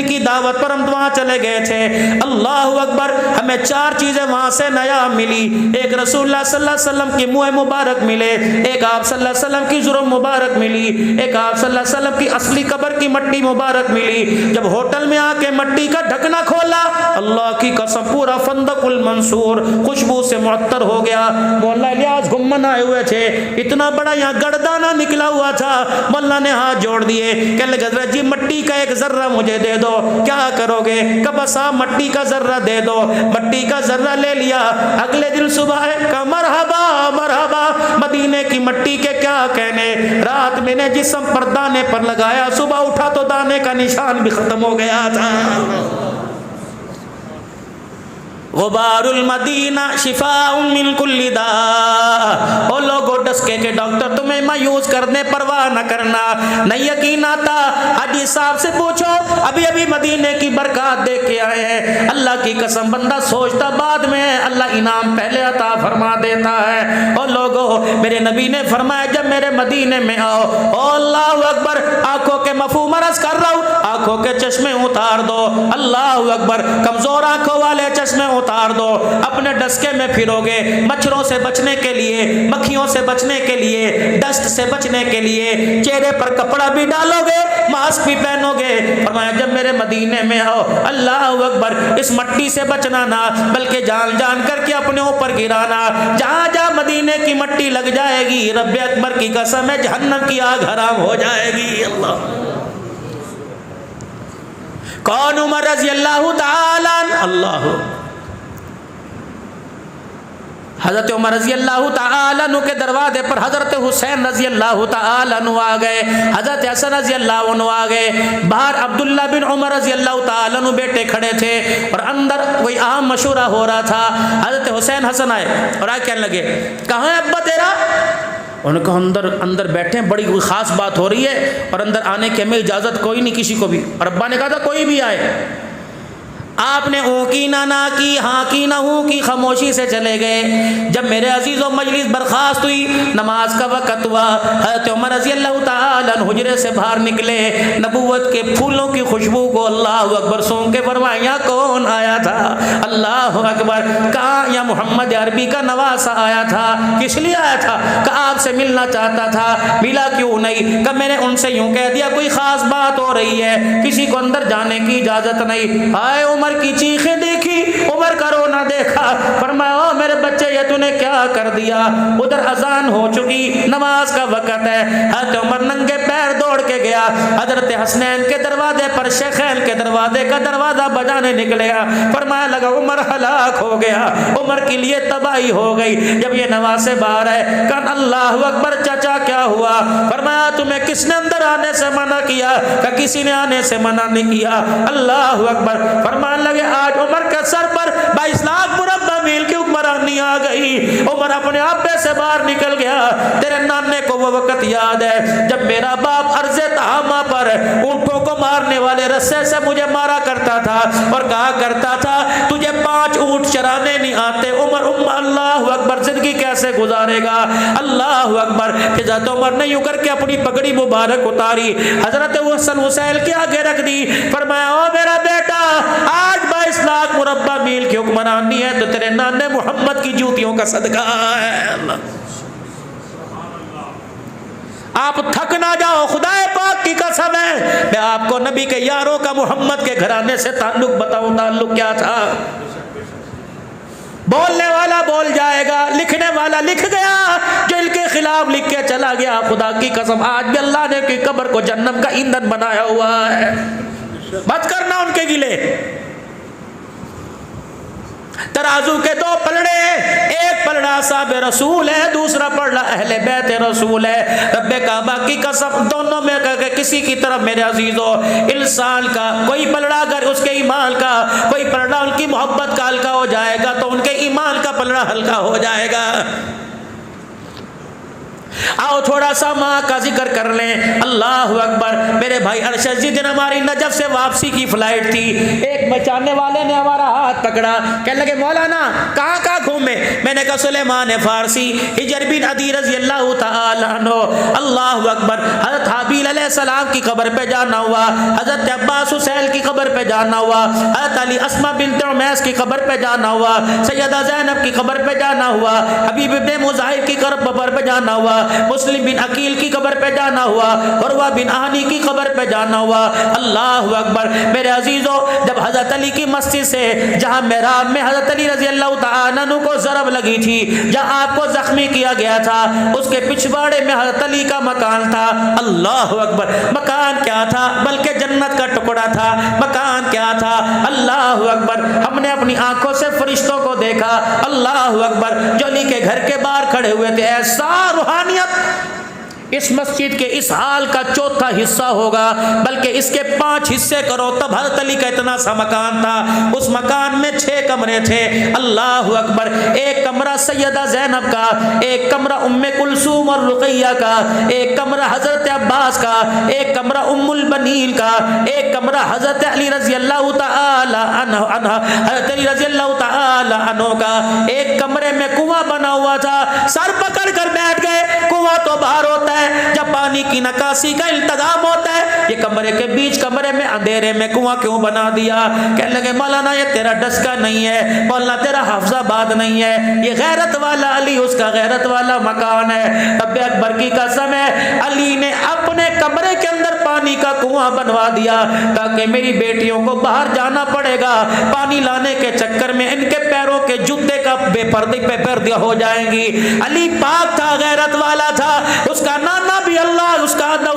کی دعوت پر ہم وہاں چلے گئے تھے. اللہ اکبر. ہمیں چار چیزیں وہاں سے نیا ملی. ایک رسول اللہ صلی اللہ علیہ وسلم کی منہ مبارک ملے, ایک آپ صلی اللہ علیہ وسلم کی ضرور مبارک ملی, ایک آپ صلی اللہ علیہ وسلم کی اصلی قبر کی مٹی مبارک ملی. جب ہوٹل میں آ کے مٹی کا ڈھکنا کھولا اللہ کی قسم پورا فندق المنصور خوشبو سے معطر ہو گیا. مولانا الیاس گمن آئے ہوئے تھے, اتنا بڑا یہاں گردانہ نکلا ہوا تھا. مولانا نے ہاتھ جوڑ دیے, کہنے لگے حضرت جی مٹی کا ایک ذرہ مجھے دے دو. کیا کرو گے؟ کہ بس آپ مٹی کا ذرہ دے دو. مٹی کا ذرہ لے لیا. اگلے دن صبح ہے کہ مرحبا مرحبا, مدینے کی مٹی کے کیا کہنے. رات میں نے جسم پر دانے پر لگایا, صبح اٹھا تو دانے کا نشان بھی ختم ہو گیا تھا. غبار المدینہ شفاء من کل داء. او لوگو ڈسکے کے ڈاکٹر تمہیں مایوس کرنے پرواہ نہ کرنا. نہیں یقین آتا حاجی صاحب سے پوچھو, ابھی ابھی مدینے کی برکات دیکھ کے آئے ہیں. اللہ کی قسم بندہ سوچتا بعد میں اللہ انعام پہلے عطا فرما دیتا ہے. او لوگو میرے نبی نے فرمایا جب میرے مدینے میں آؤ, او اللہ اکبر, آنکھوں کے مفہوم عرض کر رہا ہوں, آنکھوں کے چشمے اتار دو. اللہ اکبر. کمزور آنکھوں والے چشمے اتار دو. اپنے ڈسکے میں پھرو گے مچھروں سے بچنے کے لیے, مکھیوں سے بچنے کے لیے, ڈسٹ سے بچنے کے لیے, چہرے پر کپڑا بھی ڈالو گے, ماسک بھی پہنو گے. فرمایا جب میرے مدینے میں آؤ اللہ اکبر اس مٹی سے بچنا نہ بلکہ جان جان کر کے اپنے اوپر گرانا. جہاں جہاں مدینے کی مٹی لگ جائے گی رب اکبر کی قسم ہے جہنم کی آگ حرام ہو جائے گی. اللہ کون؟ عمر رضی اللہ تعالی اللہ. حضرت عمر رضی اللہ تعالی عنہ کے دروازے پر حضرت حسین رضی اللہ تعالی عنہ آ گئے, حضرت حسن رضی اللہ عنہ آ گئے. باہر عبداللہ بن عمر رضی اللہ تعالی عنہ بیٹے کھڑے تھے اور اندر کوئی عام مشورہ ہو رہا تھا. حضرت حسین حسن آئے اور آ کہنے لگے کہاں ہے ابا تیرا؟ انہوں نے کہا اندر بیٹھے ہیں, بڑی کوئی خاص بات ہو رہی ہے اور اندر آنے کی ہمیں اجازت کوئی نہیں کسی کو بھی. اور ابا نے کہا تھا کوئی بھی آئے. آپ نے اوں کی نہ نہ کی, ہاں کی نہ ہوں کی, خاموشی سے چلے گئے. جب میرے عزیزوں مجلس برخاست ہوئی, نماز کا وقت ہوا, حضرت عمر رضی اللہ تعالی عنہ حجرے سے باہر نکلے. نبوت کے پھولوں کی خوشبو کو اللہ اکبر سونگ کے فرمایا یہاں کون آیا تھا؟ اللہ اکبر. کہا یا محمد عربی کا نواسا آیا تھا. کس لیے آیا تھا؟ کہا آپ سے ملنا چاہتا تھا. ملا کیوں نہیں؟ کہ میں نے ان سے یوں کہہ دیا کوئی خاص بات ہو رہی ہے, کسی کو اندر جانے کی اجازت نہیں. آئے عمر کی چیخیں دیکھی, عمر کا رونا دیکھا. فرمایا او میرے بچے یہ تو نے کیا کر دیا؟ ادھر اذان ہو چکی, نماز کا وقت ہے. حضرت عمر ننگے پیر دوڑ کے گیا, حضرت حسنین کے دروازے پر شیخین کے دروازے کا دروازہ بجانے نکلے گا. فرمایا لگا عمر ہلاک ہو گیا, عمر کے لیے تباہی ہو گئی. جب یہ نواسے باہر ہے کہ اللہ اکبر چچا کیا ہوا؟ فرمایا تمہیں کس نے اندر آنے سے منع کیا؟ کہ کسی نے آنے سے منع نہیں کیا. اللہ اکبر. فرمایا لگے آج عمر کے سر پر 22 لاکھ مربع میل کی حکمرانی آ گئی. عمر اپنے آپے سے باہر نکل گیا. تیرے نانے کو وہ وقت یاد ہے جب میرا باپ عرض تہامہ پر اونٹوں کو مارنے والے رسے سے مجھے مارا کرتا تھا اور کہا کرتا تھا تجھے 5 اونٹ چرانے نہیں آتے عمر اللہ اکبر زندگی کیسے گزارے گا؟ اللہ اکبر۔ حضرت عمر نے یوں کر کے اپنی پگڑی مبارک اتاری، حضرت حسن حسین کے آگے رکھ دی، فرمایا او میرا بیٹا آج 22 لاکھ مربع میل کی حکمرانی ہے تو تیرے نانے محمد کی جوتیوں کا صدقہ ہے۔ آپ تھک نہ جاؤ، خدا پاک کی قسم ہے میں آپ کو نبی کے یاروں کا محمد کے گھرانے سے تعلق بتاؤں۔ تعلق کیا تھا؟ بولنے والا بول جائے گا، لکھنے والا لکھ گیا، جو ان کے خلاف لکھ کے چلا گیا خدا کی قسم آج بھی اللہ نے کی قبر کو جہنم کا ایندھن بنایا ہوا ہے۔ مت کرنا ان کے گلے۔ ترازو کے 2 پلڑے ہیں، ایک پلڑا صاحب رسول ہے، دوسرا پلڑا اہل بیت رسول ہے۔ رب کعبہ کی قسم دونوں میں کسی کی طرف میرے عزیزو انسان کا کوئی پلڑا اگر اس کے ایمان کا، کوئی پلڑا ان کی محبت کا ہلکا ہو جائے گا تو ان کے ایمان کا پلڑا ہلکا ہو جائے گا۔ آؤ تھوڑا سا ماں کا ذکر کر لیں۔ اللہ اکبر۔ میرے بھائی ارشد جی دن ہماری نجف سے واپسی کی فلائٹ تھی، ایک بچانے والے نے ہمارا ہاتھ پکڑا، کہنے لگے مولانا کہاں کہاں گھومے؟ میں نے کہا سلیمان فارسی، حجر بن عدی رضی اللہ تعالی عنہ۔ اللہ اکبر۔ حضرت حابیل علیہ السلام کی قبر پہ جانا ہوا، حضرت عباس حسین کی قبر پہ جانا ہوا، حضرت علی اسماء بنت عمیس کی قبر پہ جانا ہوا، سیدہ زینب کی قبر پہ جانا ہوا، حبیب ابن مظاہر کی قبر پہ جانا ہوا، مسلم بن عقیل کی قبر پہ جانا ہوا، عروہ بن آہنی کی قبر پہ جانا ہوا۔ اللہ اکبر۔ میرے عزیزو جب حضرت علی کی مسجد سے جہاں محراب میں حضرت علی رضی اللہ تعالیٰ عنہ کو ضرب لگی تھی، جہاں آپ کو زخمی کیا گیا تھا، اس کے پچھواڑے میں حضرت علی کا مکان تھا۔ اللہ اکبر۔ مکان کیا تھا؟ بلکہ جنت کا ٹکڑا تھا۔ مکان کیا تھا؟ اللہ اکبر۔ ہم نے اپنی آنکھوں سے فرشتوں کو دیکھا۔ اللہ اکبر۔ جو علی کے گھر کے باہر کھڑے ہوئے تھے، ایسا روحانیت اس مسجد کے اس حال کا 4تھا حصہ ہوگا، بلکہ اس کے 5 حصے کرو تب حضرت علی کا اتنا سا مکان تھا۔ اس مکان میں 6 کمرے تھے۔ اللہ اکبر۔ ایک کمرہ سیدہ زینب کا، ایک کمرہ ام کلثوم اور رقیہ کا، ایک کمرہ حضرت عباس کا، ایک کمرہ ام البنین کا، ایک کمرہ حضرت علی رضی اللہ تعالی عنہ حضرت علی رضی اللہ تعالی عنہ کا۔ ایک کمرے میں کنواں بنا ہوا تھا، سر پکڑ کر بیٹھ گئے۔ کنواں تو باہر ہوتا ہے جب پانی کی نکاسی کا انتظام ہوتا ہے، یہ کمرے کے بیچ کمرے میں اندھیرے میں کنواں کیوں بنا دیا؟ کہنے لگے مولانا یہ تیرا ڈسکا نہیں ہے، مولانا تیرا حافظ آباد نہیں ہے، یہ غیرت والا علی اس کا غیرت والا مکان ہے۔ رب اکبر کی قسم ہے علی نے اپنے کمرے کے اندر پانی کا کنواں بنوا دیا تاکہ میری بیٹیوں کو باہر جانا پڑے گا، پانی لانے کے چکر میں ان کے پیروں کے جوتے کا بے پردی پہ پردہ ہو جائیں گی۔ علی پاک تھا، غیرت والا تھا، اس کا نانا بھی اللہ، اس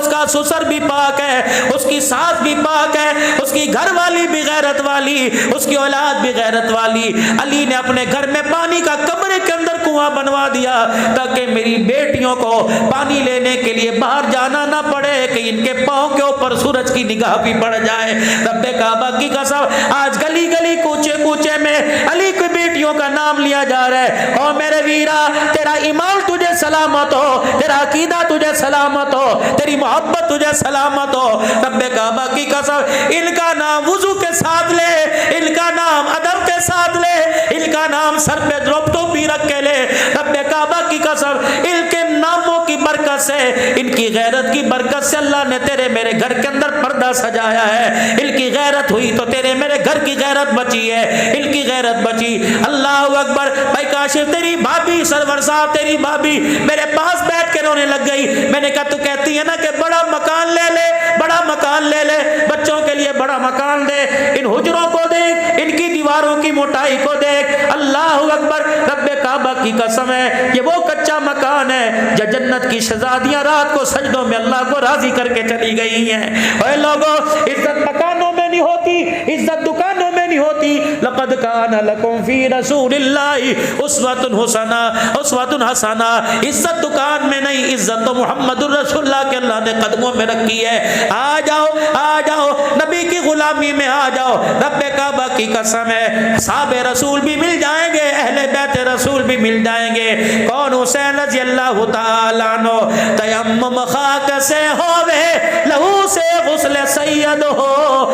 کا سسر بھی پاک ہے، اس کی ساس بھی پاک ہے، اس کی گھر والی بھی غیرت والی، اس کی اولاد بھی غیرت والی۔ علی نے اپنے گھر میں پانی کا کمرے کے اندر کنواں بنوا دیا تاکہ میری بیٹیوں کو پانی لینے کے لیے باہر جانا نہ پڑے کہ ان کے پاؤں کے اوپر سورج کی نگاہ بھی پڑ جائے۔ رب کعبہ کی قسم آج گلی گلی کوچے کوچے میں علی کی بیٹیوں کا نام لیا جا رہا ہے۔ او میرے ویرا تیرا ایمان تجھے سلامت ہو، تیرا عقیدہ تجھے سلامت ہو، تیری محبت تجھے سلامت ہو۔ رب کعبہ کی قسم ان کا نام وضو کے ساتھ لے، ان کا نام ادب کے ساتھ لے، ان کا نام سر پہ ٹوپی رکھ کے لے۔ رب کعبہ کی قسم ان کے ناموں کی برکت سے، ان کی غیرت کی برکت سے اللہ نے تیرے میرے گھر کے اندر پردہ سجایا ہے۔ ان کی غیرت ہوئی تو تیرے میرے گھر کی غیرت بچی ہے، ان کی غیرت بچی۔ اللہ اکبر۔ بھائی کاشف تیری بھابھی، سرور صاحب تیری بھابھی میرے پاس بیٹھ کے رونے لگ گئی۔ میں نے کہا تو کہتی ہے نا کہ بڑا مکان لے لے، بڑا مکان لے لے، بچوں کے لیے بڑا مکان دے، ان حجروں کو دیکھ، ان کی دیواروں کی موٹائی کو دیکھ۔ اللہ اکبر۔ رب کعبہ کی قسم ہے یہ وہ کچا مکان ہے جو جنت کی شہزادیاں رات کو سجدوں میں اللہ کو راضی کر کے چلی گئی ہیں۔ اے لوگو عزت مکانوں میں نہیں ہوتی، عزت دکانوں میں نہیں ہوتی۔ لقد کان لکم فی رسول اللہ اسوۃ حسنہ، اسوۃ حسنہ۔ عزت دکان میں نہیں، عزت تو محمد الرسول اللہ کے اللہ نے قدموں میں رکھی ہے۔ آ جاؤ آ جاؤ، نبی کی غلامی میں آ جاؤ۔ رب کعبہ کی قسم ہے صحاب رسول بھی مل جائیں گے، اہل بیت رسول بھی مل جائیں گے۔ کون؟ حسین رضی اللہ تعالی عنہ۔ تیمم خاک سے ہووے لہو سے غسل سید ہو،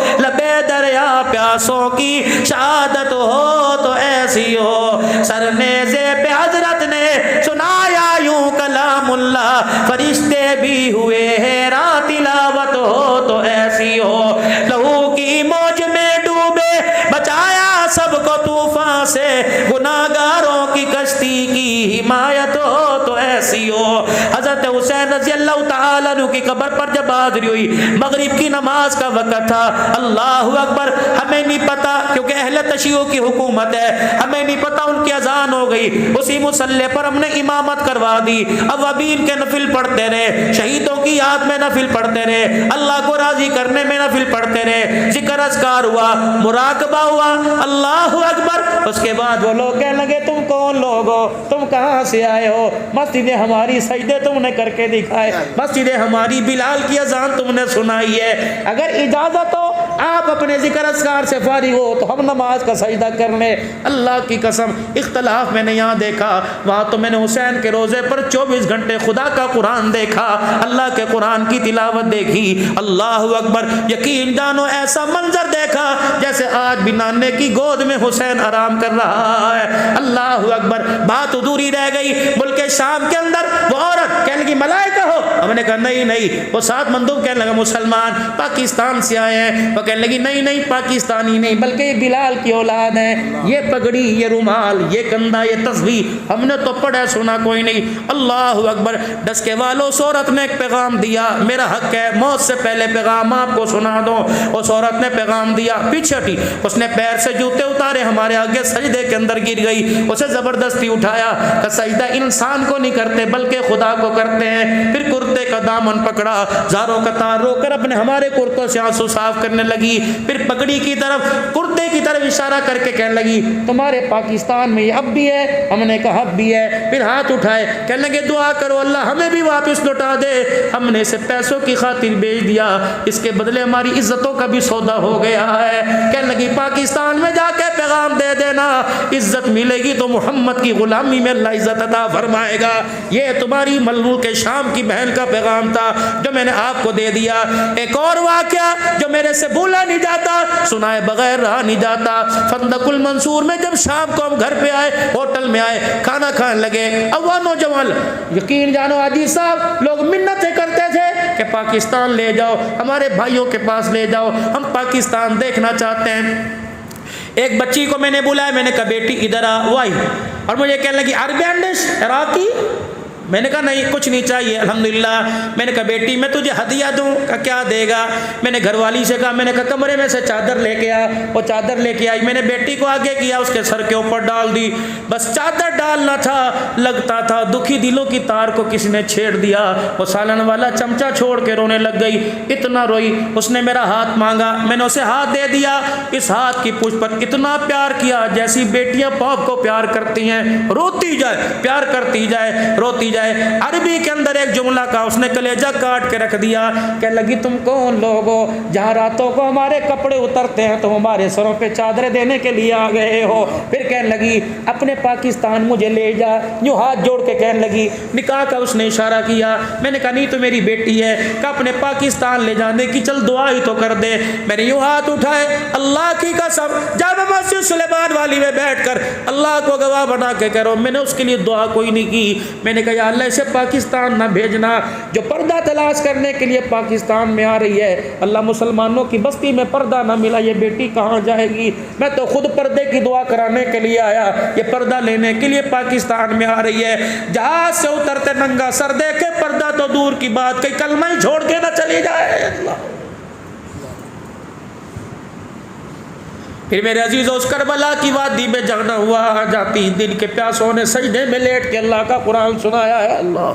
پیاسوں کی شہادت ہو تو ایسی ہو. سرنیزے پہ حضرت نے سنایا یوں کلام اللہ, فرشتے بھی ہوئے حیران تلاوت ہو تو ایسی ہو. لہو کی موج میں ڈوبے بچایا سب کو طوفان سے, گناہگاروں کی کشتی کی حمایت ہو تو ایسی ہو. حضرت حسین رضی اللہ تعالیٰ عنہ کی قبر پر جب حاضری ہوئی, مغرب کی نماز کا وقت تھا. اللہ اکبر, ہمیں نہیں پتا کیونکہ اہل تشیع کی حکومت ہے, ہمیں نہیں پتا ان کی اذان ہو گئی. اسی مصلی پر ہم نے امامت کروا دی. اوابین کے نفل پڑھتے رہے, شہیدوں کی یاد میں نفل پڑھتے رہے, اللہ کو راضی کرنے میں نفل پڑھتے رہے. ذکر اذکار ہوا, مراقبہ ہوا, اللہ اکبر. اس کے بعد وہ لوگ کہنے لگے تم کون لوگ ہو, تم کہاں سے آئے ہو؟ مسجد ہماری سجدے تم نے کر کے دکھائے, مسجد ہماری بلال کی اذان تم نے سنائی ہے. اگر اجازت ہو آپ اپنے ذکر اذکار سے فارغ ہو تو ہم نماز کا سجدہ کر لیں. اللہ کی قسم اختلاف میں نے یہاں دیکھا, وہاں تو میں نے حسین کے روزے پر 24 گھنٹے خدا کا قرآن دیکھا, اللہ کے قرآن کی تلاوت دیکھی. اللہ اکبر, یقین جانو ایسا منظر دیکھا جیسے آج بھی نانے کی گود میں حسین آرام کر رہا ہے. اللہ اکبر. بات ادھوری رہ گئی. ملک شام کے اندر وہ عورت کہنے لگی ملائکہ ہو, ہم نے کہا نہیں نہیں. وہ ساتھ مندوب کہنے لگا مسلمان پاکستان سے آئے ہیں. وہ کہنے لگی نہیں نہیں پاکستانی نہیں بلکہ یہ بلال کی اولاد ہے. یہ پگڑی, یہ رومال, یہ کندھا, یہ تسبیح ہم نے تو پڑھا سنا کوئی نہیں. اللہ اکبر. ڈسکے والوں, اس عورت نے ایک پیغام دیا, میرا حق ہے موت سے پہلے پیغام آپ کو سنا دو. اس عورت نے پیغام دیا, پیچھے ہٹی, اس نے پیر سے جوتے اتارے, ہمارے آگے سجدے کے اندر گر گئی. اسے زبردستی اٹھایا کہ سجدہ انسان کو نہیں کرتے بلکہ خدا کو کرتے ہیں. پھر کرتے کا دامن پکڑا, زاروں کا تار رو کر اپنے ہمارے کرتوں سے آنسو صاف کرنے لگی. پھر پگڑی کی طرف, کرتے کی طرف اشارہ کر کے کہنے لگی تمہارے پاکستان میں یہ اب بھی ہے؟ ہم نے کہا اب بھی ہے. پھر ہاتھ اٹھائے, کہنے لگے دعا کرو اللہ ہمیں بھی واپس لوٹا دے, ہم نے اسے پیسوں کی خاطر بیچ دیا, اس کے بدلے ہماری عزتوں کا بھی سودا ہو گیا ہے. کہنے لگی پاکستان میں جا کے پیغام دے دینا, عزت ملے گی تو محمد کی غلامی میں اللہ عزت عطا فرمائے گا. یہ تمہاری ملوک شام کی بہن کا پیغام تھا جو میں نے آپ کو دے دیا. ایک اور واقعہ جو میرے سے بھولا نہیں جاتا, سنائے بغیر رہا نہیں جاتا. فندق المنصور میں جب شام کو ہم گھر پہ آئے, ہوٹل میں آئے, کھانا کھانے لگے, اب وہ نوجوان, یقین جانو حاجی صاحب لوگ منتیں کرتے تھے کہ پاکستان لے جاؤ, ہمارے بھائیوں کے پاس لے جاؤ, ہم پاکستان دیکھنا چاہتے ہیں. ایک بچی کو میں نے بلایا, میں نے کہا بیٹی ادھر آ. وہ آئی اور مجھے کہنے لگی عربی ڈش عراقی. میں نے کہا نہیں کچھ نہیں چاہیے الحمدللہ. میں نے کہا بیٹی میں تجھے ہدیہ دوں, کہ کیا دے گا؟ میں نے گھر والی سے کہا, میں نے کہا کمرے میں سے چادر لے کے آ. وہ چادر لے کے آئی, میں نے بیٹی کو آگے کیا, اس کے سر کے اوپر ڈال دی. بس چادر ڈالنا تھا, لگتا تھا دکھی دلوں کی تار کو کسی نے چھیڑ دیا. وہ سالن والا چمچہ چھوڑ کے رونے لگ گئی, اتنا روئی. اس نے میرا ہاتھ مانگا, میں نے اسے ہاتھ دے دیا. اس ہاتھ کی پوچھ پر اتنا پیار کیا جیسی بیٹیاں باپ کو پیار کرتی ہیں, روتی جائے پیار کرتی جائے روتی جائے. عربی کے اندر ایک جملہ کا اس نے کلیجہ کاٹ کے رکھ دیا. کہنے لگی تم کون لوگ ہو, جہاں راتوں کو ہمارے کپڑے اترتے ہیں تم ہمارے سروں پہ چادریں دینے کے لیے آ گئے ہو. پھر کہنے لگی اپنے پاکستان مجھے لے جا. یوں ہاتھ جوڑ کے کہنے لگی, نکاح کا اس نے اشارہ کیا. میں نے کہا نہیں تو میری بیٹی ہے, کہ اپنے پاکستان لے جانے کی چل دعا ہی تو کر دے. میں نے یوں ہاتھ اٹھائے, اللہ کی قسم جامع مسجد سلیمان والی میں بیٹھ کر اللہ کو گواہ بنا کے کہہ رہا ہوں, میں نے اس کے لیے دعا کوئی نہیں کی. میں نے کہا یا اللہ اسے پاکستان نہ بھیجنا, جو پردہ تلاش کرنے کے لیے پاکستان میں آ رہی ہے. اللہ مسلمانوں کی بستی میں پردہ نہ ملا, یہ بیٹی کہاں جائے گی؟ میں تو خود پردے کی دعا کرانے کے لیے آیا, یہ پردہ لینے کے لیے پاکستان میں آ رہی ہے. جہاز سے اترتے ننگا سر دیکھے, پردہ تو دور کی بات, کئی کلمہ ہی چھوڑ کے نہ چلی جائے. اللہ. پھر میرے عزیزوں اس کربلا کی وادی میں جانا ہوا, جاتی دل کے پیاسوں نے سجدے میں لیٹ کے اللہ کا قرآن سنایا ہے. اللہ.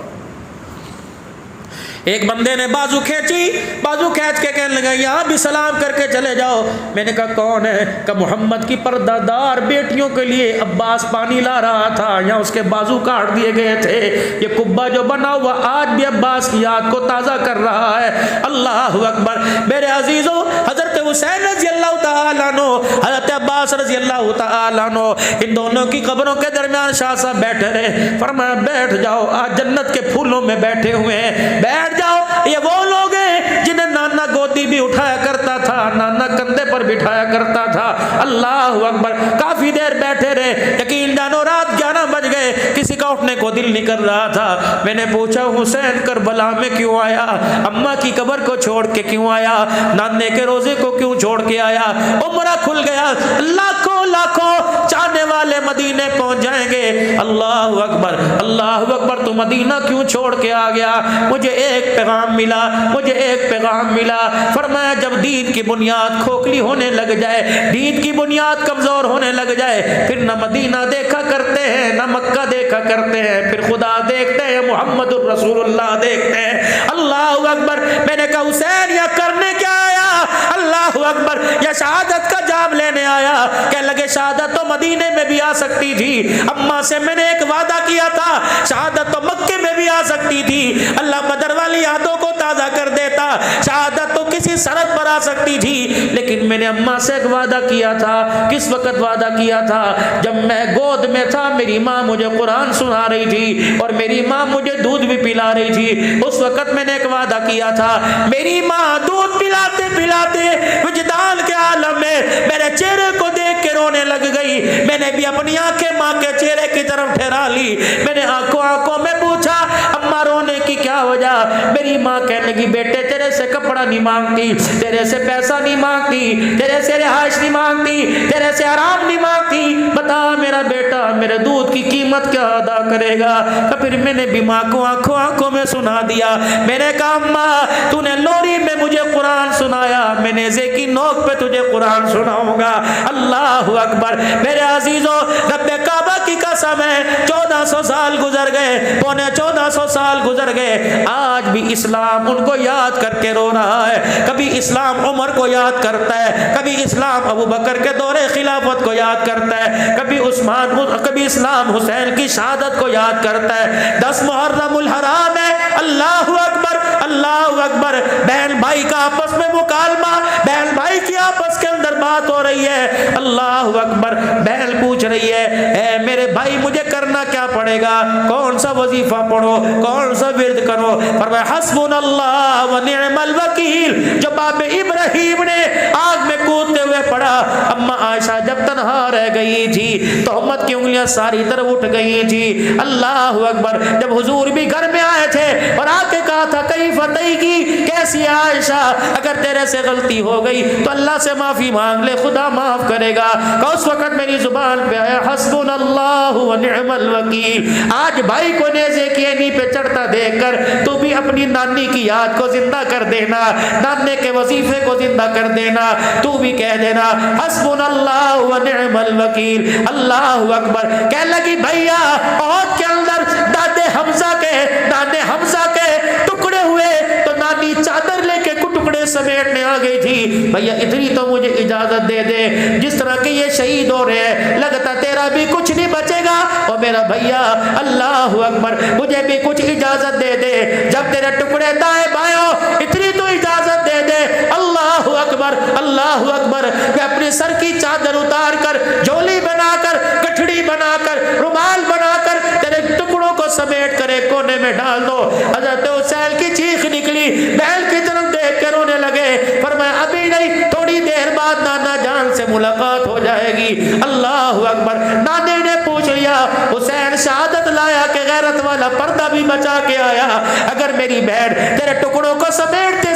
ایک بندے نے بازو کھینچی, بازو کھینچ کے کہنے لگا یہاں بھی سلام کر کے چلے جاؤ. میں نے کہا کون ہے؟ کہ محمد کی پردہ دار بیٹیوں کے لیے عباس پانی لا رہا تھا, یہاں اس کے بازو کاٹ دیے گئے تھے. یہ قبہ جو بنا ہوا آج بھی عباس کی یاد کو تازہ کر رہا ہے. اللہ اکبر. میرے عزیزوں حضرت حسین رضی اللہ تعالیٰ عنہ, حضرت عباس رضی اللہ تعالیٰ عنہ, ان دونوں کی قبروں کے درمیان شاہ صاحب بیٹھے رہے. فرمایا بیٹھ جاؤ, آج جنت کے پھولوں میں بیٹھے ہوئے ہیں, بیٹھ جاؤ. یہ وہ لوگ ہیں جنہیں نانا گودی بھی اٹھایا کرتا تھا, نانا کندھے پر بٹھایا کرتا تھا. اللہ اکبر. کافی دیر بیٹھے رہے, یقین جانو رات 11 بج گئے, کسی کا اٹھنے کو دل نہیں کر رہا تھا. میں نے پوچھا حسین کربلا میں کیوں آیا؟ اماں کی قبر کو چھوڑ کے کیوں آیا؟ نانے کے روزے کو کیوں چھوڑ کے آیا؟ عمرہ کھل گیا, لاکھوں لاکھوں چاہنے والے مدینے پہنچ جائیں گے. اللہ اکبر, اللہ اکبر. تو مدینہ کیوں چھوڑ کے آ گیا؟ مجھے ایک پیغام ملا, مجھے ایک پیغام ملا. فرمایا جب دین کی بنیاد کھوکھلی ہونے لگ جائے, دین کی بنیاد کمزور ہونے لگ جائے, پھر نہ مدینہ دیکھا کرتے ہیں نہ مکہ دیکھا کرتے ہیں, پھر خدا دیکھتے ہیں, محمد الرسول اللہ دیکھتے ہیں. اللہ اکبر. میں نے کہا حسین یہ کرنے کیا آیا؟ اللہ اکبر. یا شہادت کا جام لینے آیا؟ کہ لگے شہادت تو مدینے میں بھی آ سکتی تھی, اماں سے میں نے ایک وعدہ کیا تھا, شہادت تو مکے میں بھی آ سکتی تھی. اللہ بدر والی یادوں کو تازہ کر دیتا, شہادت تو کسی سرحد پر آ سکتی تھی, لیکن میں نے اماں سے ایک وعدہ کیا تھا. کس وقت وعدہ کیا تھا؟ جب میں گود میں تھا, میری ماں مجھے قرآن سنا رہی تھی اور میری ماں مجھے دودھ بھی پلا رہی تھی. اس وقت میں نے ایک وعدہ کیا تھا, میری ماں دودھ پلاتے پلاتے وجدان کے عالم میں میرے چہرے کو دیکھ کے رونے لگ گئی. میں نے بھی اپنی آنکھیں ماں کے چہرے کی طرف ٹھہرا لی. میں نے آنکھوں میں پوچھا اماں رونے کی کیا وجہ؟ میری ماں کہنے لگی بیٹے تیرے سے کپڑا نہیں مانگتی, تیرے سے پیسہ نہیں مانگتی, تیرے سے رہائش نہیں مانگتی, تیرے سے آرام نہیں مانگتی, بتا میرا بیٹا میرے دودھ کی قیمت کیا ادا کرے گا؟ پھر میں نے بھی ماں کو آنکھوں میں سنا دیا. میں نے کہا اماں تو نے لوری میں مجھے قرآن سنایا, میں نیزے کی نوک پہ تجھے قرآن سناؤں گا. اللہ اکبر. میرے عزیزوں رب کعبہ کی قسم ہے 1400 سال گزر گئے, پونے 1400 سال گزر گئے, آج بھی اسلام ان کو یاد کر کے رو رہا ہے. کبھی اسلام عمر کو یاد کرتا ہے, کبھی اسلام ابو بکر کے دور خلافت کو یاد کرتا ہے, کبھی عثمان, کبھی اسلام حسین کی شہادت کو یاد کرتا ہے. 10 محرم الحرام ہے. اللہ اکبر, اللہ اکبر. بہن بھائی کا آپس میں مکالمہ, بہن بھائی کی آپس کے اندر بات ہو رہی ہے. اللہ اکبر. بہن پوچھ رہی ہے اے میرے بھائی مجھے کرنا کیا پڑے گا؟ کون سا وظیفہ پڑھو, کون سا ورد کرو؟ فرمایا حسبنا اللہ و نعم الوکیل, جو باپ ابراہیم نے آگ میں کودتے ہوئے پڑھا. اما عائشہ جب تنہا رہ گئی تھی, تہمت کی انگلیاں ساری طرف اٹھ گئی تھی. اللہ اکبر. جب حضور بھی گھر میں آئے تھے اور آ کے کہا تھا کئی فتح کی, کیسی عائشہ اگر تیرے سے غلطی ہو گئی تو اللہ سے معافی مانگ لے, خدا معاف کرے گا. کہ اس وقت میری زبان پہ آیا حسبنا اللہ و نعم الوکیل. آج بھائی کو نیزے کی اینی پہ چڑھتا دیکھ کر تو بھی اپنی نانی کی یاد کو زندہ کر دینا, نانے کے وظیفے کو زندہ کر دینا, تو بھی کہہ دینا حسبنا اللہ و نعم الوکیل. اللہ اکبر. کہنے لگی بھیا عہد کے اندر دادے حمزہ کے ٹکڑے ہوئے تو نانی چادر لے کے ٹکڑے سمیٹنے آ گئی تھی. بھیا اتنی تو مجھے اجازت دے دے, جس طرح کہ یہ شہید ہو رہے ہیں لگتا تیرا بھی کچھ نہیں بچے گا. اور میرا بھیا اللہ اکبر مجھے بھی کچھ اجازت دے دے, جب تیرے ٹکڑے دائیں بائیں ہو اتنی تو اجازت دے دے. اللہ اکبر, اللہ اکبر. کہ اپنے سر کی چادر اتار کر, جھولی بنا کر, گٹھڑی بنا کر, رومال بنا کر تیرے ٹکڑوں کو سمیٹ کر ایک کونے میں ڈال دو. حضرت حسین کی چیخ نکلی, بہن کی طرف دیکھ کے رونے لگے. فرمایا ابھی نہیں, تھوڑی دیر بعد نانا جان سے ملاقات ہو جائے گی. اللہ اکبر. نانے نے پوچھ لیا حسین شہادت لایا کہ غیرت والا پردہ بھی بچا کے آیا؟ اگر میری بہن تیرے ٹکڑوں کو سمیٹتے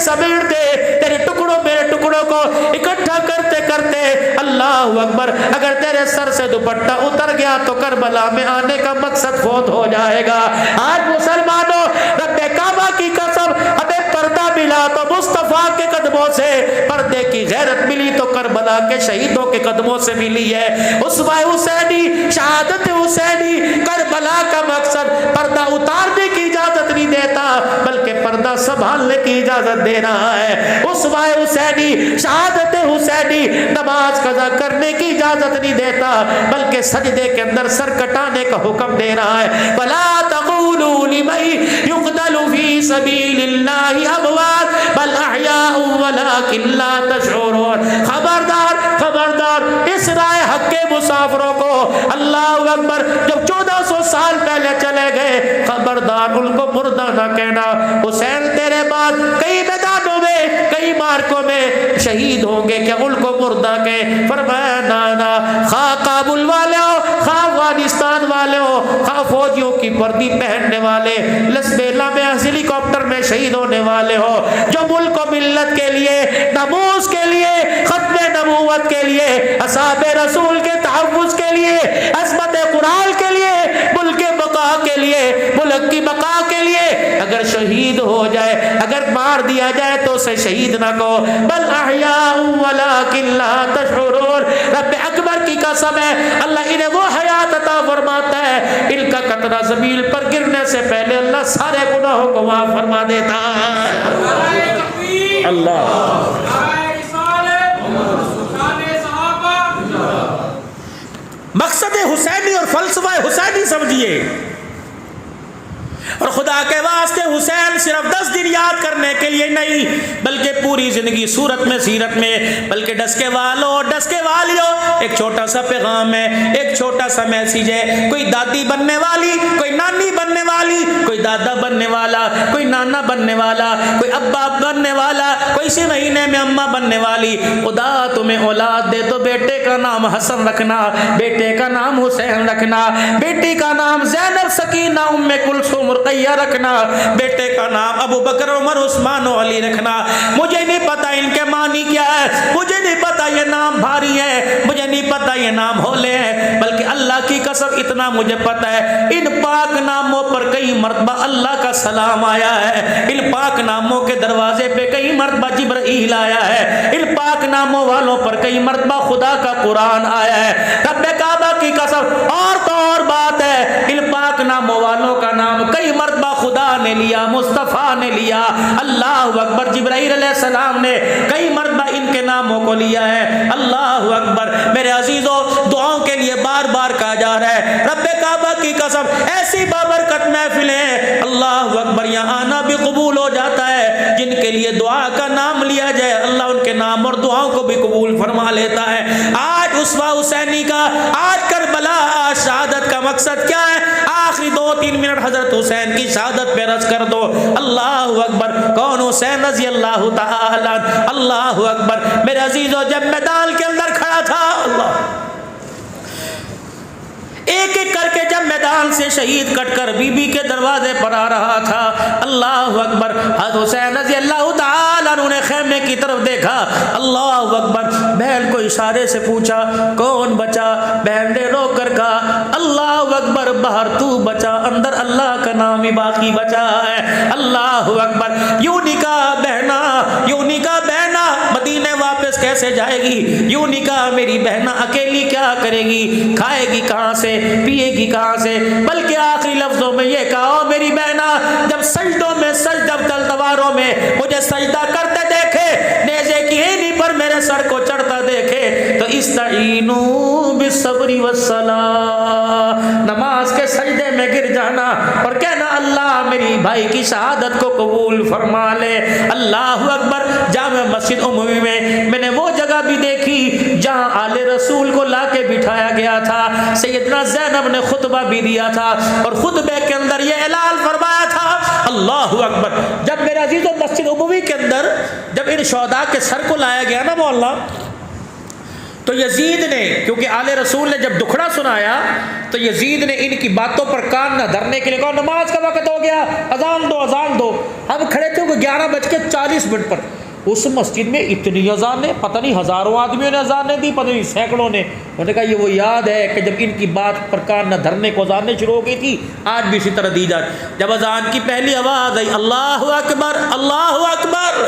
تیرے ٹکڑوں میرے ٹکڑوں کو اکٹھا کرتے کرتے اللہ اکبر اگر تیرے سر سے دوپٹہ اتر گیا تو کربلا میں آنے کا مقصد فوت ہو جائے گا. آج مسلمانوں رب کعبہ کی قسم ہمیں پردہ ملا تو مصطفیٰ کے قدموں سے, پردے کی غیرت ملی تو کربلا کے شہیدوں کے قدموں سے ملی ہے. اسوہ حسینی, شہادت حسینی, کربلا کا مقصد پردہ اتارنے کی اجازت نہیں دیتا بلکہ پردہ سنبھالنے کی اجازت دے رہا ہے. اسوہ حسینی, شہادت حسینی نماز قضا کرنے کی اجازت نہیں دیتا بلکہ سجدے کے اندر سر کٹانے کا حکم دے رہا ہے. وَلَا تَقُولُوا لِمَن يُقْتَلُ فِي سَبِيلِ اللَّهِ أَمْوَاتٌ بَلْ أَحْيَاءٌ وَلَٰكِن لَّا تَشْعُرُونَ. خبردار اس رائے حق کے مسافروں کو, اللہ اکبر, جب 1400 سال پہلے چلے گئے, خبردار ان کو مردہ نہ کہنا. حسین تیرے بعد کئی میدانوں میں, کئی معرکوں میں شہید ہوں گے کیا ان کو مردہ کے؟ فرمایا نانا، خواہ کابل والے ہو، خواہ افغانستان والے ہو، خواہ فوجیوں کی وردی پہننے والے، لسبیلا میں ہیلی کاپٹر میں شہید ہونے والے ہو، جو ملک و ملت کے لیے، ناموس کے لیے، ختم نبوت کے لیے، اصحاب رسول کے تحفظ کے لیے، عظمت قرآن کے لیے، ملک بقا کے لیے، ملک کی بقا کے لیے اگر شہید ہو جائے، اگر مار دیا جائے تو اسے شہید نہ کہو، بل احیاء ولکن لا تشعرون۔ رب اکبر کی قسم ہے اللہ انہیں وہ حیات عطا فرماتا ہے ان کا قطرہ زمین پر گرنے سے پہلے اللہ سارے گناہوں کو معاف فرما دیتا ہے۔ اللہ مقصد حسینی اور فلسفہ حسینی سمجھیے، اور خدا کے واسطے حسین صرف 10 دن یاد کرنے کے لیے نہیں بلکہ پوری زندگی صورت میں سیرت میں، بلکہ ڈس کے والوں ڈس کے والیوں ایک چھوٹا سا پیغام ہے، ایک چھوٹا سا میسیج ہے۔ کوئی دادی بننے والی، کوئی نانی بننے والی، کوئی دادا بننے والا، کوئی نانا بننے والا، کوئی ابا بننے والا، کوئی اسی مہینے میں اماں بننے والی، خدا تمہیں اولاد دے تو بیٹے کا نام حسن رکھنا، بیٹے کا نام حسین رکھنا، بیٹی کا نام زینب سکینہ ام کلثوم رقیہ رکھنا، بیٹے کا نام ابو بکر عمر عثمان و علی رکھنا۔ مجھے نہیں پتا ان کے معنی کیا ہے، مجھے نہیں پتا یہ نام بھاری ہے، مجھے نہیں پتا یہ نام ہولے ہیں، بلکہ اللہ کی قسم اتنا مجھے پتا ہے ان پاک ناموں پر کئی مرتبہ اللہ کا سلام آیا ہے، ان پاک ناموں کے دروازے پہ کئی مرتبہ جبرائیل آیا ہے، ان پاک ناموں والوں پر کئی مرتبہ خدا کا قرآن آیا ہے۔ رب کعبہ کی قسم اور تو اور بات ہے ان پاک ناموں والوں کا نام کئی مرتبہ خدا نے لیا، مصطفیٰ نے لیا، اللہ اکبر، جبرائیل علیہ السلام نے کئی مرتبہ ان کے ناموں کو لیا ہے۔ اللہ اکبر میرے عزیزوں، دعاؤں کے لیے بار بار کہا جا رہا ہے رب کعبہ کی قسم ایسی بابرکت محفلیں اللہ اکبر یہاں آنا بھی قبول ہو جاتا ہے، جن کے لیے دعا کا نام لیا جائے اللہ ان کے نام اور دعاؤں کو بھی قبول فرما لیتا ہے۔ آج اسوہ حسینی کا، آج کربلا، آج شہادت کا مقصد کیا ہے؟ آخری 2-3 منٹ حضرت حسین کی شہادت پہ رس کر دو۔ اللہ اکبر، کون؟ حسین رضی اللہ تعالی۔ اللہ اکبر میرے عزیزو، جب میدان کے اندر کھڑا تھا، اللہ ایک ایک کر کے جب میدان سے شہید کٹ کر بی بی کے دروازے پر آ رہا تھا، اللہ اکبر، حضرت حسین رضی اللہ تعالیٰ عنہ نے خیمے کی طرف دیکھا، اللہ اکبر، بہن کو اشارے سے پوچھا کون بچا؟ بہن نے رو کر کہا اللہ اکبر، باہر تو بچا، اندر اللہ کا نام ہی باقی بچا ہے۔ اللہ اکبر، یوں نہیں کہا بہنا، یوں نہیں کہا بہنا مدینے واپس کیسے جائے گی، یوں نہیں کہا میری بہنا اکیلی کیا کرے گی، کھائے گی کہاں سے، پیے گی کہاں سے، بلکہ آخری لفظوں میں یہ کہا میری بہنا جب سجدوں میں سجدہ تلواروں میں مجھے سجدہ کرتے دیکھے، نیزے کی ہینی پر میرے سر کو چڑھتا دیکھے تو استعینوا بالصبر والصلاۃ، نماز کے سجدے میں گر جانا اور کہنا اللہ میری بھائی کی شہادت کو قبول فرما لے۔ اللہ اکبر، جامع مسجد عمومی میں نے وہ جگہ بھی دیکھی جہاں آل رسول کو لا کے بٹھایا گیا تھا، سیدنا زینب نے خطبہ بھی دیا تھا اور خطبے کے اندر یہ اعلان فرمایا تھا، اللہ اکبر، جب میرے عزیزوں مسجد عمومی کے اندر جب ان شہداء کے سر کو لایا گیا نا مولا، تو یزید نے، کیونکہ آل رسول نے جب دکھڑا سنایا تو یزید نے ان کی باتوں پر کان نہ دھرنے کے لیے کہا نماز کا وقت ہو گیا، اذان دو اذان دو۔ ہم کھڑے تھے کہ 11:40 پر، اس مسجد میں اتنی اذانیں، پتہ نہیں ہزاروں آدمیوں نے اذانیں دی، پتہ نہیں سینکڑوں نے۔ انہوں نے کہا یہ وہ یاد ہے کہ جب ان کی بات پر کان نہ دھرنے کو اذانیں شروع ہو گئی تھی، آج بھی اسی طرح دی جائے۔ جب اذان کی پہلی آواز آئی اللہ اکبر اللہ اکبر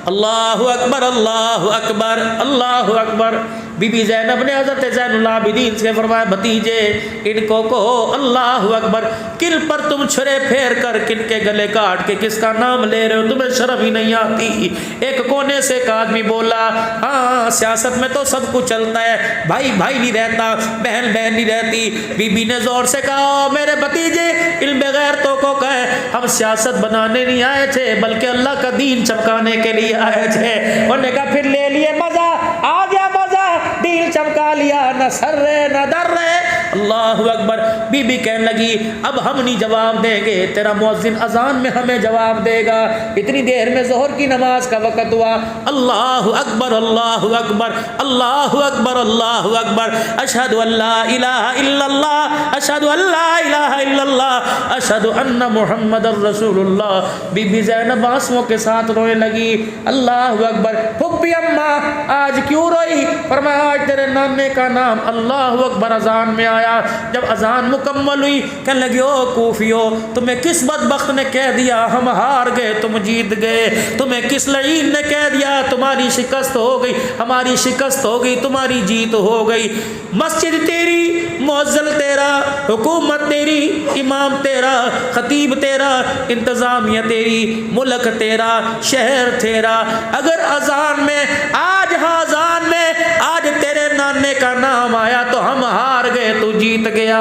اللہ اکبر اللہ اکبر اللہ اکبر، بی بی زینب نے حضرت زین العابدین سے فرمایا بھتیجے ان کو کہو اللہ اکبر، کن پر تم چھرے پھیر کر کن کے گلے کاٹ کے کس کا نام لے رہے ہو، تمہیں شرم ہی نہیں آتی۔ ایک کونے سے ایک آدمی بولا ہاں سیاست میں تو سب کچھ چلتا ہے، بھائی بھائی نہیں رہتا، بہن بہن نہیں رہتی۔ بی بی نے زور سے کہا میرے بھتیجے علم بغیر تو کو کہے، ہم سیاست بنانے نہیں آئے تھے بلکہ اللہ کا دین چمکانے کے لیے آئے تھے۔ انہوں نے کہا پھر لے لیے مزہ، آ گیا مزہ، دین چمکا لیا، نہ سر رہے نہ در رہے، اللہ اکبر. بی بی کہنے لگی اب ہم نہیں جواب دیں گے, تیرا مؤذن اذان میں ہمیں جواب دے گا. اتنی دیر میں ظہر کی نماز کا وقت ہوا. اللہ اکبر اللہ اکبر اللہ اکبر اللہ اکبر. اشہد ان لا الہ الا اللہ اشہد ان لا الہ الا اللہ اشہد ان محمد الرسول اللہ. بی بی زینب آنسوؤں کے ساتھ رونے لگی. اللہ اکبر. پھپھی اماں آج کیوں روئی؟ فرمایا آج تیرے نانے کا نام اللہ اکبر اذان میں آیا. جب اذان مکمل ہوئی کہنے لگی او کوفیو, تمہیں کس بدبخت نے کہہ دیا ہم ہار گئے تم جیت گئے؟ تمہیں کس لعین نے کہہ دیا تمہاری شکست ہو گئی ہماری شکست ہو گئی تمہاری جیت ہو گئی؟ مسجد تیری, مؤذن تیرا, حکومت تیری, امام تیرا, خطیب تیرا, انتظامیہ تیری, ملک تیرا, شہر تیرا. اگر اذان میں آج اذان میں آج تیرے نانے کا نام آیا تو ہم ہار گئے تو جیت گیا.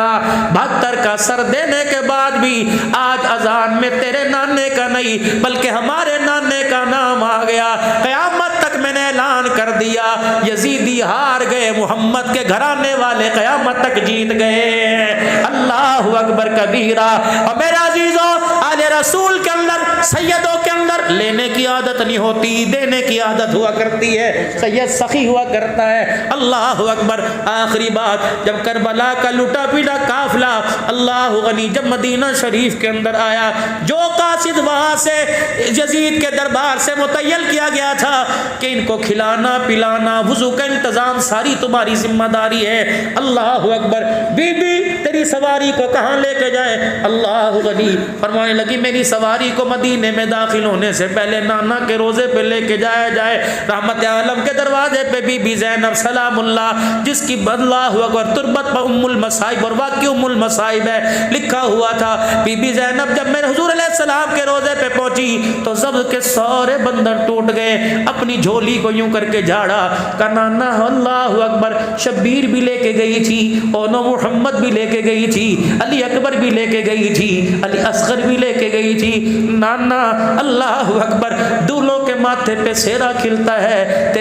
72 کا سر دینے کے بعد بھی آج اذان میں تیرے نانے کا نہیں بلکہ ہمارے نانے کا نام آ گیا. قیامت تک میں نے اعلان کر دیا یزیدی ہار گئے, محمد کے گھرانے والے قیامت تک جیت گئے. اللہ اکبر کبیرہ. اور میرے عزیزوں آل رسول کے اندر سیدوں کے اندر لینے کی عادت نہیں ہوتی, دینے کی عادت ہوا کرتی ہے. سید سخی ہوا کرتا ہے. اللہ اکبر. آخری بات, جب کربلا کا لٹا پیٹا قافلہ اللہ غنی جب مدینہ شریف کے اندر آیا, جو قاصد وہاں سے یزید کے دربار سے متعین کیا گیا تھا کہ ان کو کھلانا پلانا وضو کا انتظام ساری تمہاری ذمہ داری ہے. اللہ اکبر. بی بی تیری سواری کو کہاں لے کے جائے؟ اللہ غنی فرمانے لگی میری سواری کو مدینے میں داخل ہونے سے پہلے نانا کے روزے پہ لے کے جایا جائے. رحمت عالم کے دروازے پہ بی بی زینب سلام اللہ, جس کی اللہ اکبر تربت پر ام المصائب اور واقعی ام المصائب ہے لکھا ہوا تھا. بی بی زینب جب میرے حضور علیہ السلام کے روزے پہ پہنچی تو ضبط کے سارے بندر ٹوٹ گئے. اپنی جھولی کو یوں کر کے جھاڑا کہ نانا اللہ اکبر شبیر بھی لے کے گئی تھی, اونو محمد بھی لے کے گئی تھی, علی اکبر بھی لے کے گئی تھی, علی اصغر بھی لے کے گئی تھی. نانا اللہ اکبر دولوں کے ماتھے پہ سیرا کھلتا ہے,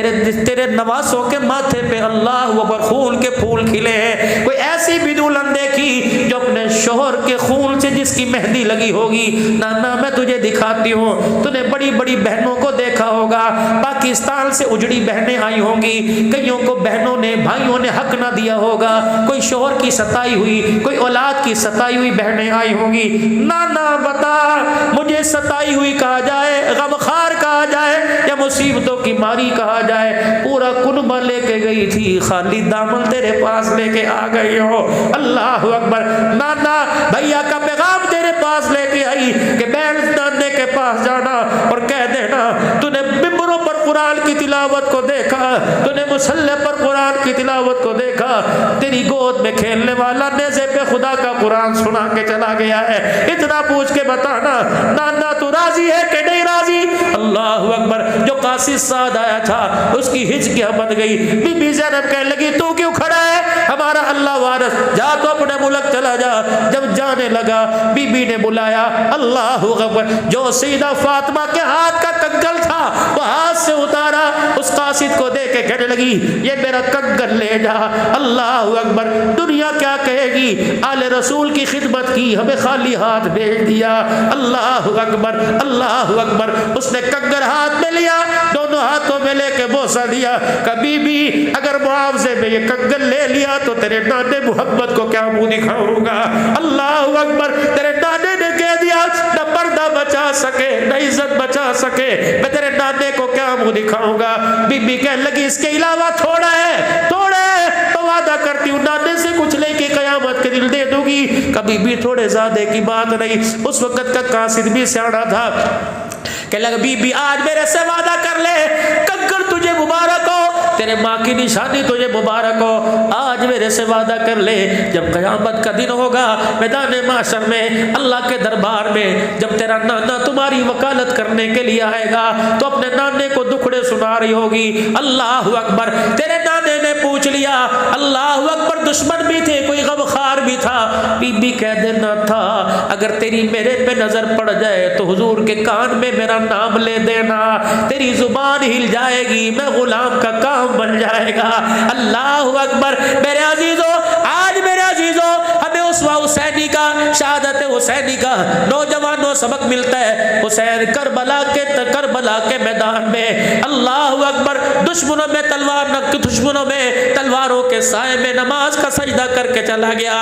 تیرے نواسوں کے ماتھے پہ اللہ اکبر خون کے پھول کھلے ہیں. کوئی ایسی بھی دلہن دیکھی جو اپنے شوہر کے خون سے جس کی مہندی لگی ہوگی؟ نانا میں تجھے دکھاتی ہوں. تو نے بڑی بڑی بہنوں کو دیکھا ہوگا, پاکستان سے اجڑی بہنیں آئی ہوں گی, کئیوں کو بہنوں نے بھائیوں نے حق نہ دیا ہوگا, کوئی شوہر کی ستائی ہوئی, کوئی اولاد کی ستائی ہوئی بہنیں آئی ہوں گی. نانا بتا مجھے ستائی ہوئی کہا جائے, غمخوار کہا جائے, یا مصیبتوں کی ماری کہا جائے؟ پورا کنبہ لے کے گئی تھی, خالی دامن تیرے پاس لے کے آ گئی ہو. اللہ اکبر. نانا بھیا کا پیغام تیرے پاس لے کے آئی کہ بہن نانے کے پاس جانا اور کہہ دینا تو نے ممبروں پر قرآن کی تلاوت کو دیکھا, تو نے مصلی پر قرآن کی تلاوت کو دیکھا, تیری گود میں کھیلنے والا نیزے پہ خدا کا قرآن سنا کے چلا گیا ہے, اتنا پوچھ کے بتانا نانا تو راضی ہے کہ نہیں راضی؟ اللہ اکبر. جو قاصد سعد آیا تھا اس کی ہچکیاں بن گئی. بی بی زینب کہنے لگی تو کیوں کھڑا ہے, ہمارا اللہ وارث, جا تو اپنے ملک چلا جا. جب جانے لگا بی بی نے بلایا اللہ اکبر, جو سیدہ فاطمہ کے ہاتھ کا کنگل تھا وہ ہاتھ سے اتارا, اس قاصد کو دے کے کہنے لگی یہ میرا کنگل لے جا. اللہ اکبر. دنیا کیا کہے گی, آل رسول کی خدمت کی, ہمیں خالی ہاتھ بھیج دیا. اللہ اکبر اللہ اکبر. اس نے کنگل ہاتھ میں لیا, دونوں ہاتھوں میں لے کے بوسہ دیا. کبھی بھی اگر معاوضے میں یہ کنگل لے لیا تو تیرے نانے محمد کو کیا منہ دکھاؤں گا؟ اللہ اکبر. تیرے نانے نے کہہ دیا نہ پردہ بچا سکے نہ عزت بچا سکے, میں تیرے نانے کو کیا منہ دکھاؤں گا؟ بی بی کہنے لگی اس کے علاوہ تھوڑا ہے تو وعدہ کرتی ہوں نانے سے کچھ لے کے قیامت کے دل دے دوں گی. کبھی بھی تھوڑے زیادہ کی بات نہیں. اس وقت کا قاصد بھی سیاڑا تھا. کہنے لگا بی بی آج میرے سے وعدہ کر لے, کنگل تجھے مبارک ہو, تیرے ماں کی نشانی تجھے مبارک ہو, آج میرے سے وعدہ کر لے جب قیامت کا دن ہوگا میدان محشر میں اللہ کے دربار میں, جب تیرا نانا تمہاری وکالت کرنے کے لیے آئے گا تو اپنے نانے کو دکھڑے سنا رہی ہوگی. اللہ اکبر. تیرے نانے نے پوچھ لیا, اللہ اکبر, دشمن بھی تھے کوئی غمخوار بھی تھا. بی بی کہہ دینا تھا اگر تیری میرے پہ نظر پڑ جائے تو حضور کے کان میں میرا نام لے دینا, تیری زبان ہل جائے گی, میں غلام کا کام بن جائے گا. اللہ اکبر. میرے عزیزو, آج میرے عزیزو رسوا حسینی کا، شہادت حسینی کا نوجوانوں سبق ملتا ہے۔ حسین کربلا کے میدان میں اللہ اکبر دشمنوں میں تلواروں کے سائے میں نماز کا سجدہ کر کے چلا گیا۔